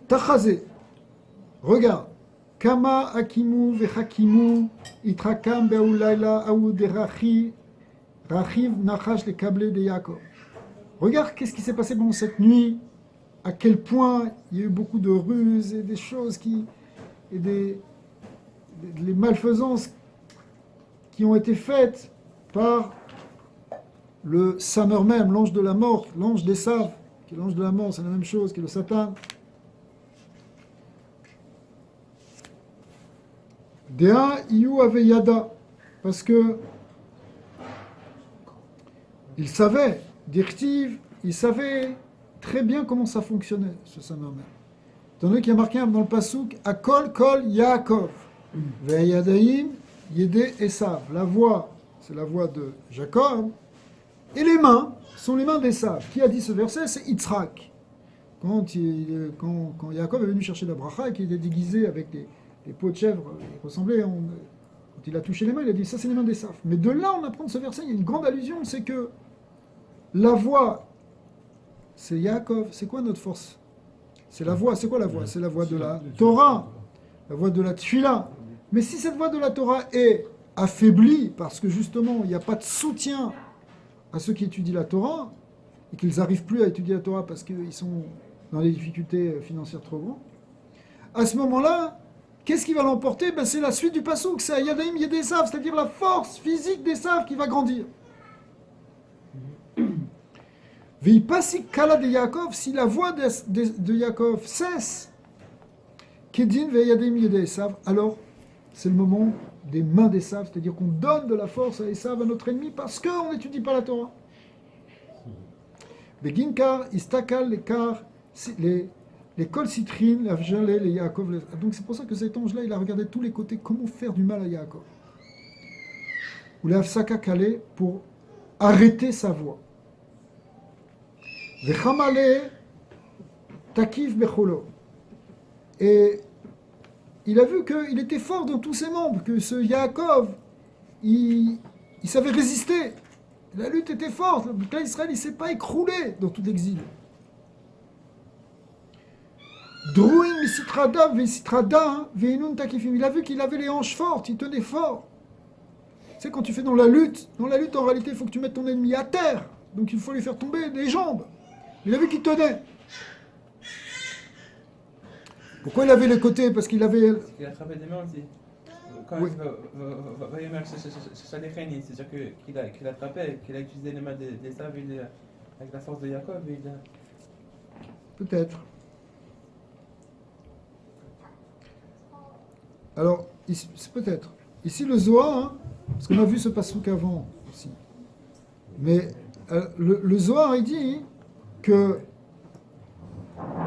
Tachazé, regarde, Kama akimu vechakimu itrakam be'ulayla aouderachi rachiv nachash les câblés de Yaakov. Regarde qu'est-ce qui s'est passé pendant cette nuit, à quel point il y a eu beaucoup de ruses et des choses et des malfaisances qui ont été faites par le Samer même, l'ange de la mort, l'ange d'Esav, qui est l'ange de la mort, c'est la même chose que le Satan. Dea Iyu Aveyada, parce que il savait, Dirtiv, il savait très bien comment ça fonctionnait, ce Samer même. Étant donné qu'il y a marqué dans le Passouk, Akol Kol Yaakov, Veyadaim Yede Esav. La voix, c'est la voix de Jacob, et les mains sont les mains d'Esav. Qui a dit ce verset? C'est Yitzhak. Quand Yaakov est venu chercher la bracha et qu'il était déguisé avec les peaux de chèvre, il ressemblait, quand il a touché les mains, il a dit ça c'est les mains d'Esav. Mais de là on apprend de ce verset, il y a une grande allusion, c'est que la voix, c'est Yaakov. C'est quoi notre force? C'est la voix. C'est quoi la voix? C'est la voix de la Torah, la voix de la Tfila. Mais si cette voix de la Torah est affaiblie, parce que justement il n'y a pas de soutien à ceux qui étudient la Torah, et qu'ils n'arrivent plus à étudier la Torah parce qu'ils sont dans des difficultés financières trop grandes, à ce moment-là, qu'est-ce qui va l'emporter? C'est la suite du passouk, c'est Yadaim Yedesav, c'est-à-dire la force physique d'Esav qui va grandir. Veipasi Kala de Yaakov, si la voix de Yaakov cesse, Kedin Veyadaim Yedesav, alors c'est le moment des mains d'Esav, c'est-à-dire qu'on donne de la force à Esav, à notre ennemi, parce qu'on n'étudie pas la Torah. Beginkar, Istakal, les kol citrines, la gelée, les Yaakov. Donc c'est pour ça que cet ange-là, il a regardé de tous les côtés comment faire du mal à Yaakov. Ou les Afsaka Kalé pour arrêter sa voix. Vechamale, Takif Becholo. Et il a vu qu'il était fort dans tous ses membres, que ce Yaakov, il savait résister. La lutte était forte. Le clan Israël, il ne s'est pas écroulé dans tout l'exil. Drouin misitrada vesitrada veinun takifim. Il a vu qu'il avait les hanches fortes, il tenait fort. Tu sais, quand tu fais dans la lutte, en réalité, il faut que tu mettes ton ennemi à terre. Donc il faut lui faire tomber les jambes. Il a vu qu'il tenait. Pourquoi il avait les côtés? Parce qu'il avait... Il a attrapé des mains aussi. Quand Oui. il va c'est-à-dire qu'il attrapait, qu'il a utilisé les mains d'Esav avec la force de Yaakov. Peut-être. Alors, c'est peut-être. Ici, le Zohar, parce qu'on a vu ce passouk avant aussi. Mais le Zohar, il dit que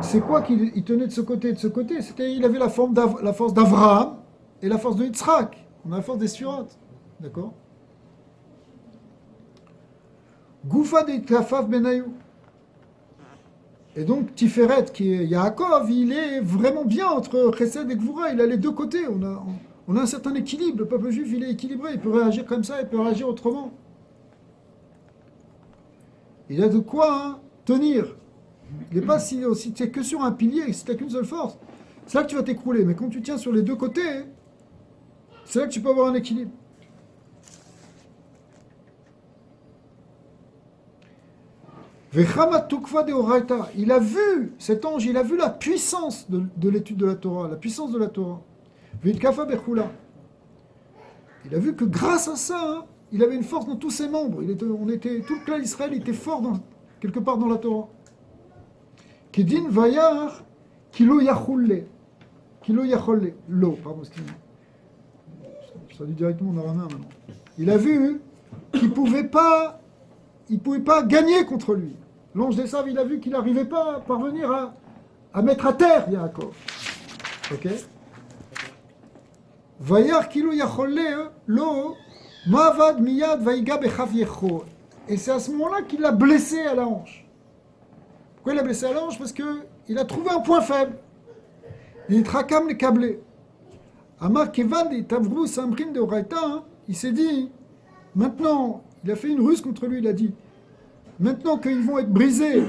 c'est quoi qu'il tenait de ce côté et de ce côté? C'était, il avait la force d'Avraham et la force de Yitzhak. On a la force des Sfirotes. D'accord? Goufa de Kafaf Benayou. Et donc, Tiferet, qui est Yaakov, il est vraiment bien entre Chesed et Gvura. Il a les deux côtés. On a un certain équilibre. Le peuple juif, il est équilibré. Il peut réagir comme ça, il peut réagir autrement. Il a de quoi tenir. Il n'est pas si tu es que sur un pilier, si tu n'as qu'une seule force. C'est là que tu vas t'écrouler. Mais quand tu tiens sur les deux côtés, c'est là que tu peux avoir un équilibre. Il a vu, cet ange, il a vu la puissance de l'étude de la Torah, la puissance de la Torah. Il a vu que grâce à ça, il avait une force dans tous ses membres. Tout le clan d'Israël était fort quelque part dans la Torah. Kedin vayar kilo yachulle. Kilo yacholle. Lo, pardon, excusez-moi. Je traduis directement en araméen maintenant. Il a vu qu'il ne pouvait pas gagner contre lui. L'ange d'Esav, il a vu qu'il n'arrivait pas à parvenir à mettre à terre Yaakov. Ok? Vayar kilo yacholle lo mavad miyad vaiga bechav yecho. Et c'est à ce moment-là qu'il l'a blessé à la hanche. Pourquoi il l'a blessé à la hanche? Parce qu'il a trouvé un point faible. Il trakam les câblés. Amar kevad et tavrou samrin de Oraita, il s'est dit, maintenant, il a fait une ruse contre lui, il a dit, maintenant qu'ils vont être brisés,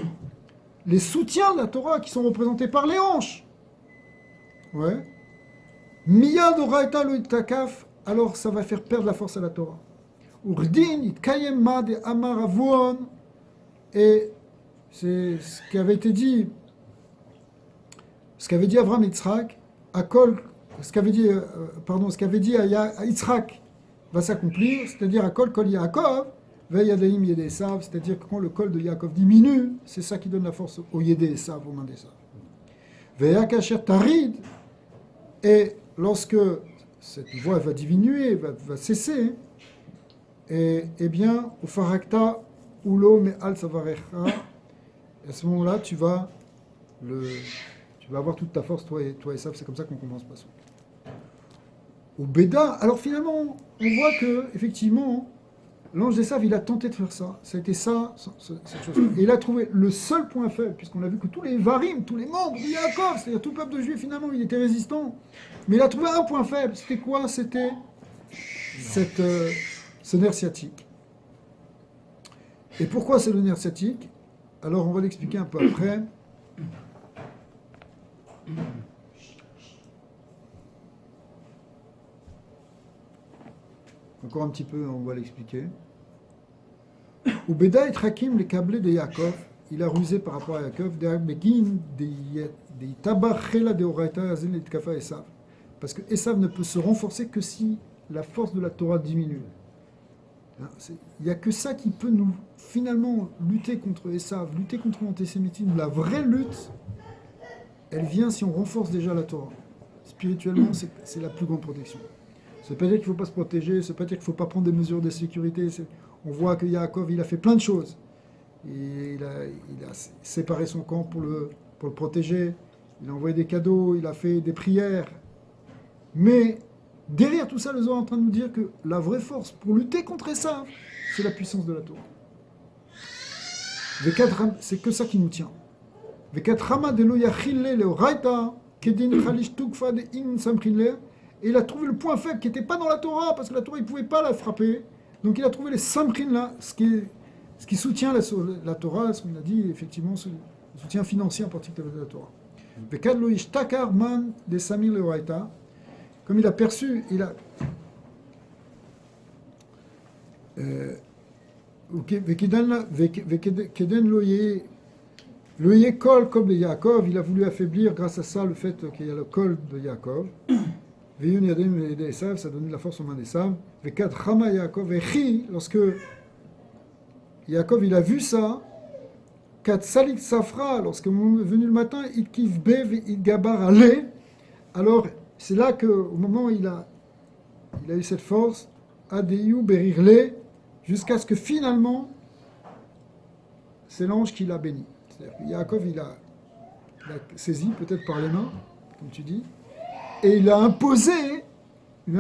les soutiens de la Torah qui sont représentés par les hanches, ouais, Miyad oraita lo itakaf, alors ça va faire perdre la force à la Torah. Urdin itkayem ma de amar avon, et c'est ce qui avait été dit, ce qu'avait dit Avraham Yitzhak, ce qu'avait dit à Yitzhak va s'accomplir, c'est-à-dire à kol Yaakov, ve'yadaim yedei Esav, c'est-à-dire que quand le col de Yaakov diminue, c'est ça qui donne la force au yedei Esav, aux mains d'Esav. Ve'yakasher tarid, et lorsque cette voix va diminuer, va cesser, et bien, au farakta ulo me'al savarecha, à ce moment-là, tu vas avoir toute ta force, toi et Esav, c'est comme ça qu'on commence pas ça. Au Béda, alors finalement, on voit que effectivement, l'ange d'Esav, il a tenté de faire ça. Ça a été ça, cette chose. Et il a trouvé le seul point faible, puisqu'on a vu que tous les varim, tous les membres de Yaakov, c'est-à-dire tout le peuple de Juifs, finalement, il était résistant. Mais il a trouvé un point faible. C'était quoi? C'était ce nerf sciatique. Et pourquoi c'est le nerf sciatique? Alors, on va l'expliquer un peu après. Encore un petit peu, on va l'expliquer. Ubeda et Trakim, les câblés de Yaakov, il a rusé par rapport à Yaakov, parce que Esav ne peut se renforcer que si la force de la Torah diminue. Il n'y a que ça qui peut nous, finalement, lutter contre Esav, lutter contre l'antisémitisme. La vraie lutte, elle vient si on renforce déjà la Torah. Spirituellement, c'est la plus grande protection. Ça ne veut pas dire qu'il ne faut pas se protéger, ça ne veut pas dire qu'il ne faut pas prendre des mesures de sécurité. On voit que Yaakov, il a fait plein de choses. Et il a séparé son camp pour le protéger. Il a envoyé des cadeaux, il a fait des prières. Mais derrière tout ça, le Zohar est en train de nous dire que la vraie force pour lutter contre ça, c'est la puissance de la Torah. C'est que ça qui nous tient. Et il a trouvé le point faible qui n'était pas dans la Torah, parce que la Torah, il ne pouvait pas la frapper. Donc il a trouvé les samrin là, ce qui soutient la Torah, ce qu'on a dit, effectivement, le soutien financier en particulier de la Torah. Comme il a perçu, il a... Le Yekol comme de Yaakov, il a voulu affaiblir grâce à ça le fait qu'il y a le col de Yaakov. Ça donne de la force aux mains d'Esav. Lorsque Yaakov il a vu ça, lorsque est venu le matin, alors c'est là qu'au moment où il a eu cette force, jusqu'à ce que finalement, c'est l'ange qui l'a béni. C'est-à-dire que Yaakov il a saisi, peut-être par les mains, comme tu dis, et il a imposé qu'il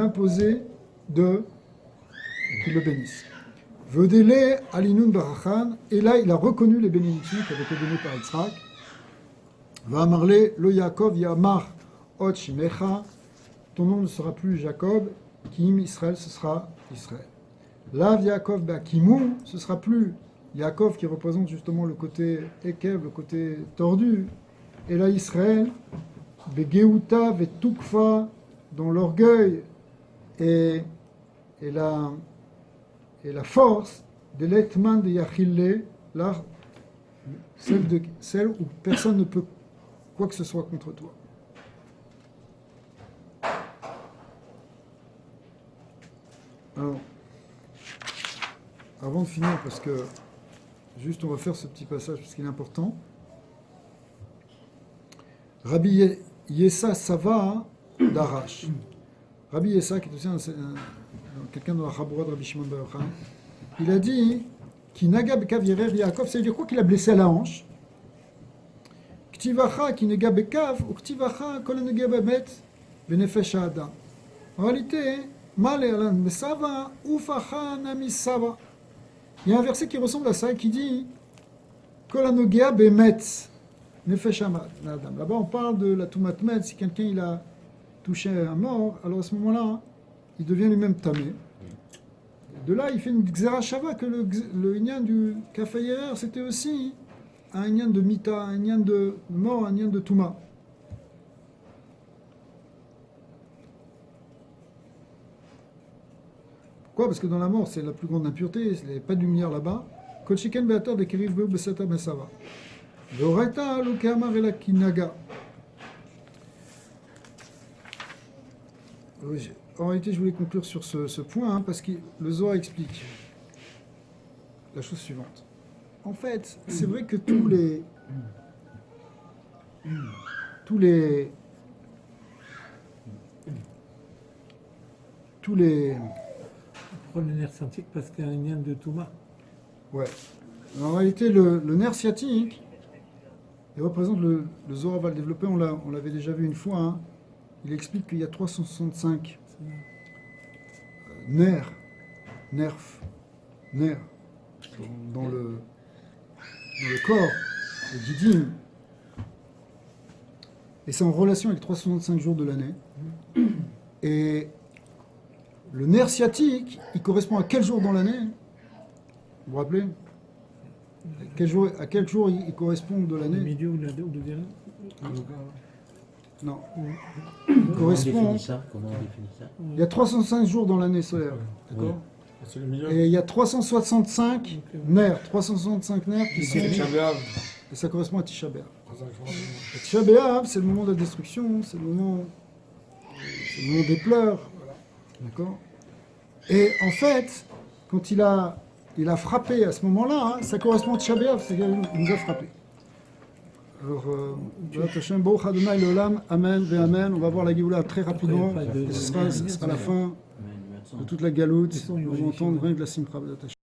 le bénisse. Vedele alinun barachan, et là il a reconnu les bénédictions qui avaient été données par Yitzhak. Va amarle lo Yaakov yamar ot shimecha, ton nom ne sera plus Jacob, Kim Israël, ce sera Israël. Lav Yaakov ba'kimu, ce sera plus Yaakov qui représente justement le côté Ekev, le côté tordu, et là Israël, Begeuta vetukfa, dans l'orgueil et la force de l'Etman de Yachille, là, celle où personne ne peut quoi que ce soit contre toi. Alors, avant de finir, parce que juste on va faire ce petit passage parce qu'il est important. Rabbi Yessa Sava d'Arash. Rabbi Yessa, qui est aussi quelqu'un de la Chaboura de Rabbi Shimon Bar Yochai, il a dit qui naga bekav yerer Yaakov, ça veut dire quoi? Qu'il a blessé à la hanche. Ktivacha qui naga bekav ou ktivacha kol naga bemet benefesh adam. En réalité, mal elan mesava ufacha namisava. Il y a un verset qui ressemble à ça qui dit kol naga bemet nefesh adam. Là-bas, on parle de la tumat med. Si quelqu'un il a touché un mort, alors à ce moment-là, il devient lui-même tamé. De là, il fait une xerashava que le inyan du kafayerer, c'était aussi un inyan de mita, un inyan de mort, un inyan de touma. Pourquoi? Parce que dans la mort, c'est la plus grande impureté, il n'y a pas de lumière là-bas. Kol sheken be'atar de keriv beu besata mesava. Ve'oraita lo ke'amar ela kinaga. Oui, en réalité, je voulais conclure sur ce point, hein, parce que le Zohar explique la chose suivante. En fait, c'est vrai que tous les Pourquoi le nerf sciatique? Parce qu'il y a un lien de Touma. ouais. En réalité, le nerf sciatique, il représente le Zohar va le développer, on l'avait déjà vu une fois, hein. Il explique qu'il y a 365 nerfs dans le corps, le guidim. Et c'est en relation avec 365 jours de l'année. Et le nerf sciatique, il correspond à quel jour dans l'année? Vous vous rappelez? À quel jour il correspond de Le l'année? milieu ou le deuxième. Non. Comment on Correspond. définit ça? Comment on définit ça? Il y a 365 jours dans l'année solaire. D'accord? C'est le milieu. Et il y a 365 nerfs. 365 nerfs qui sont. C'est Shabbat. Et ça correspond à Tisha B'Av. Et Tisha B'Av, c'est le moment de la destruction, c'est le moment des pleurs. D'accord? Et en fait, quand il a frappé à ce moment-là, hein, ça correspond à Tisha B'Av, c'est qu'il nous a frappé. Alors, Hashem, Baruch Adonai Leolam, Amen, Amen. On va voir la Géoula très rapidement. Et ce sera la fin de toute la galoute. On va entendre rien que la Simcha.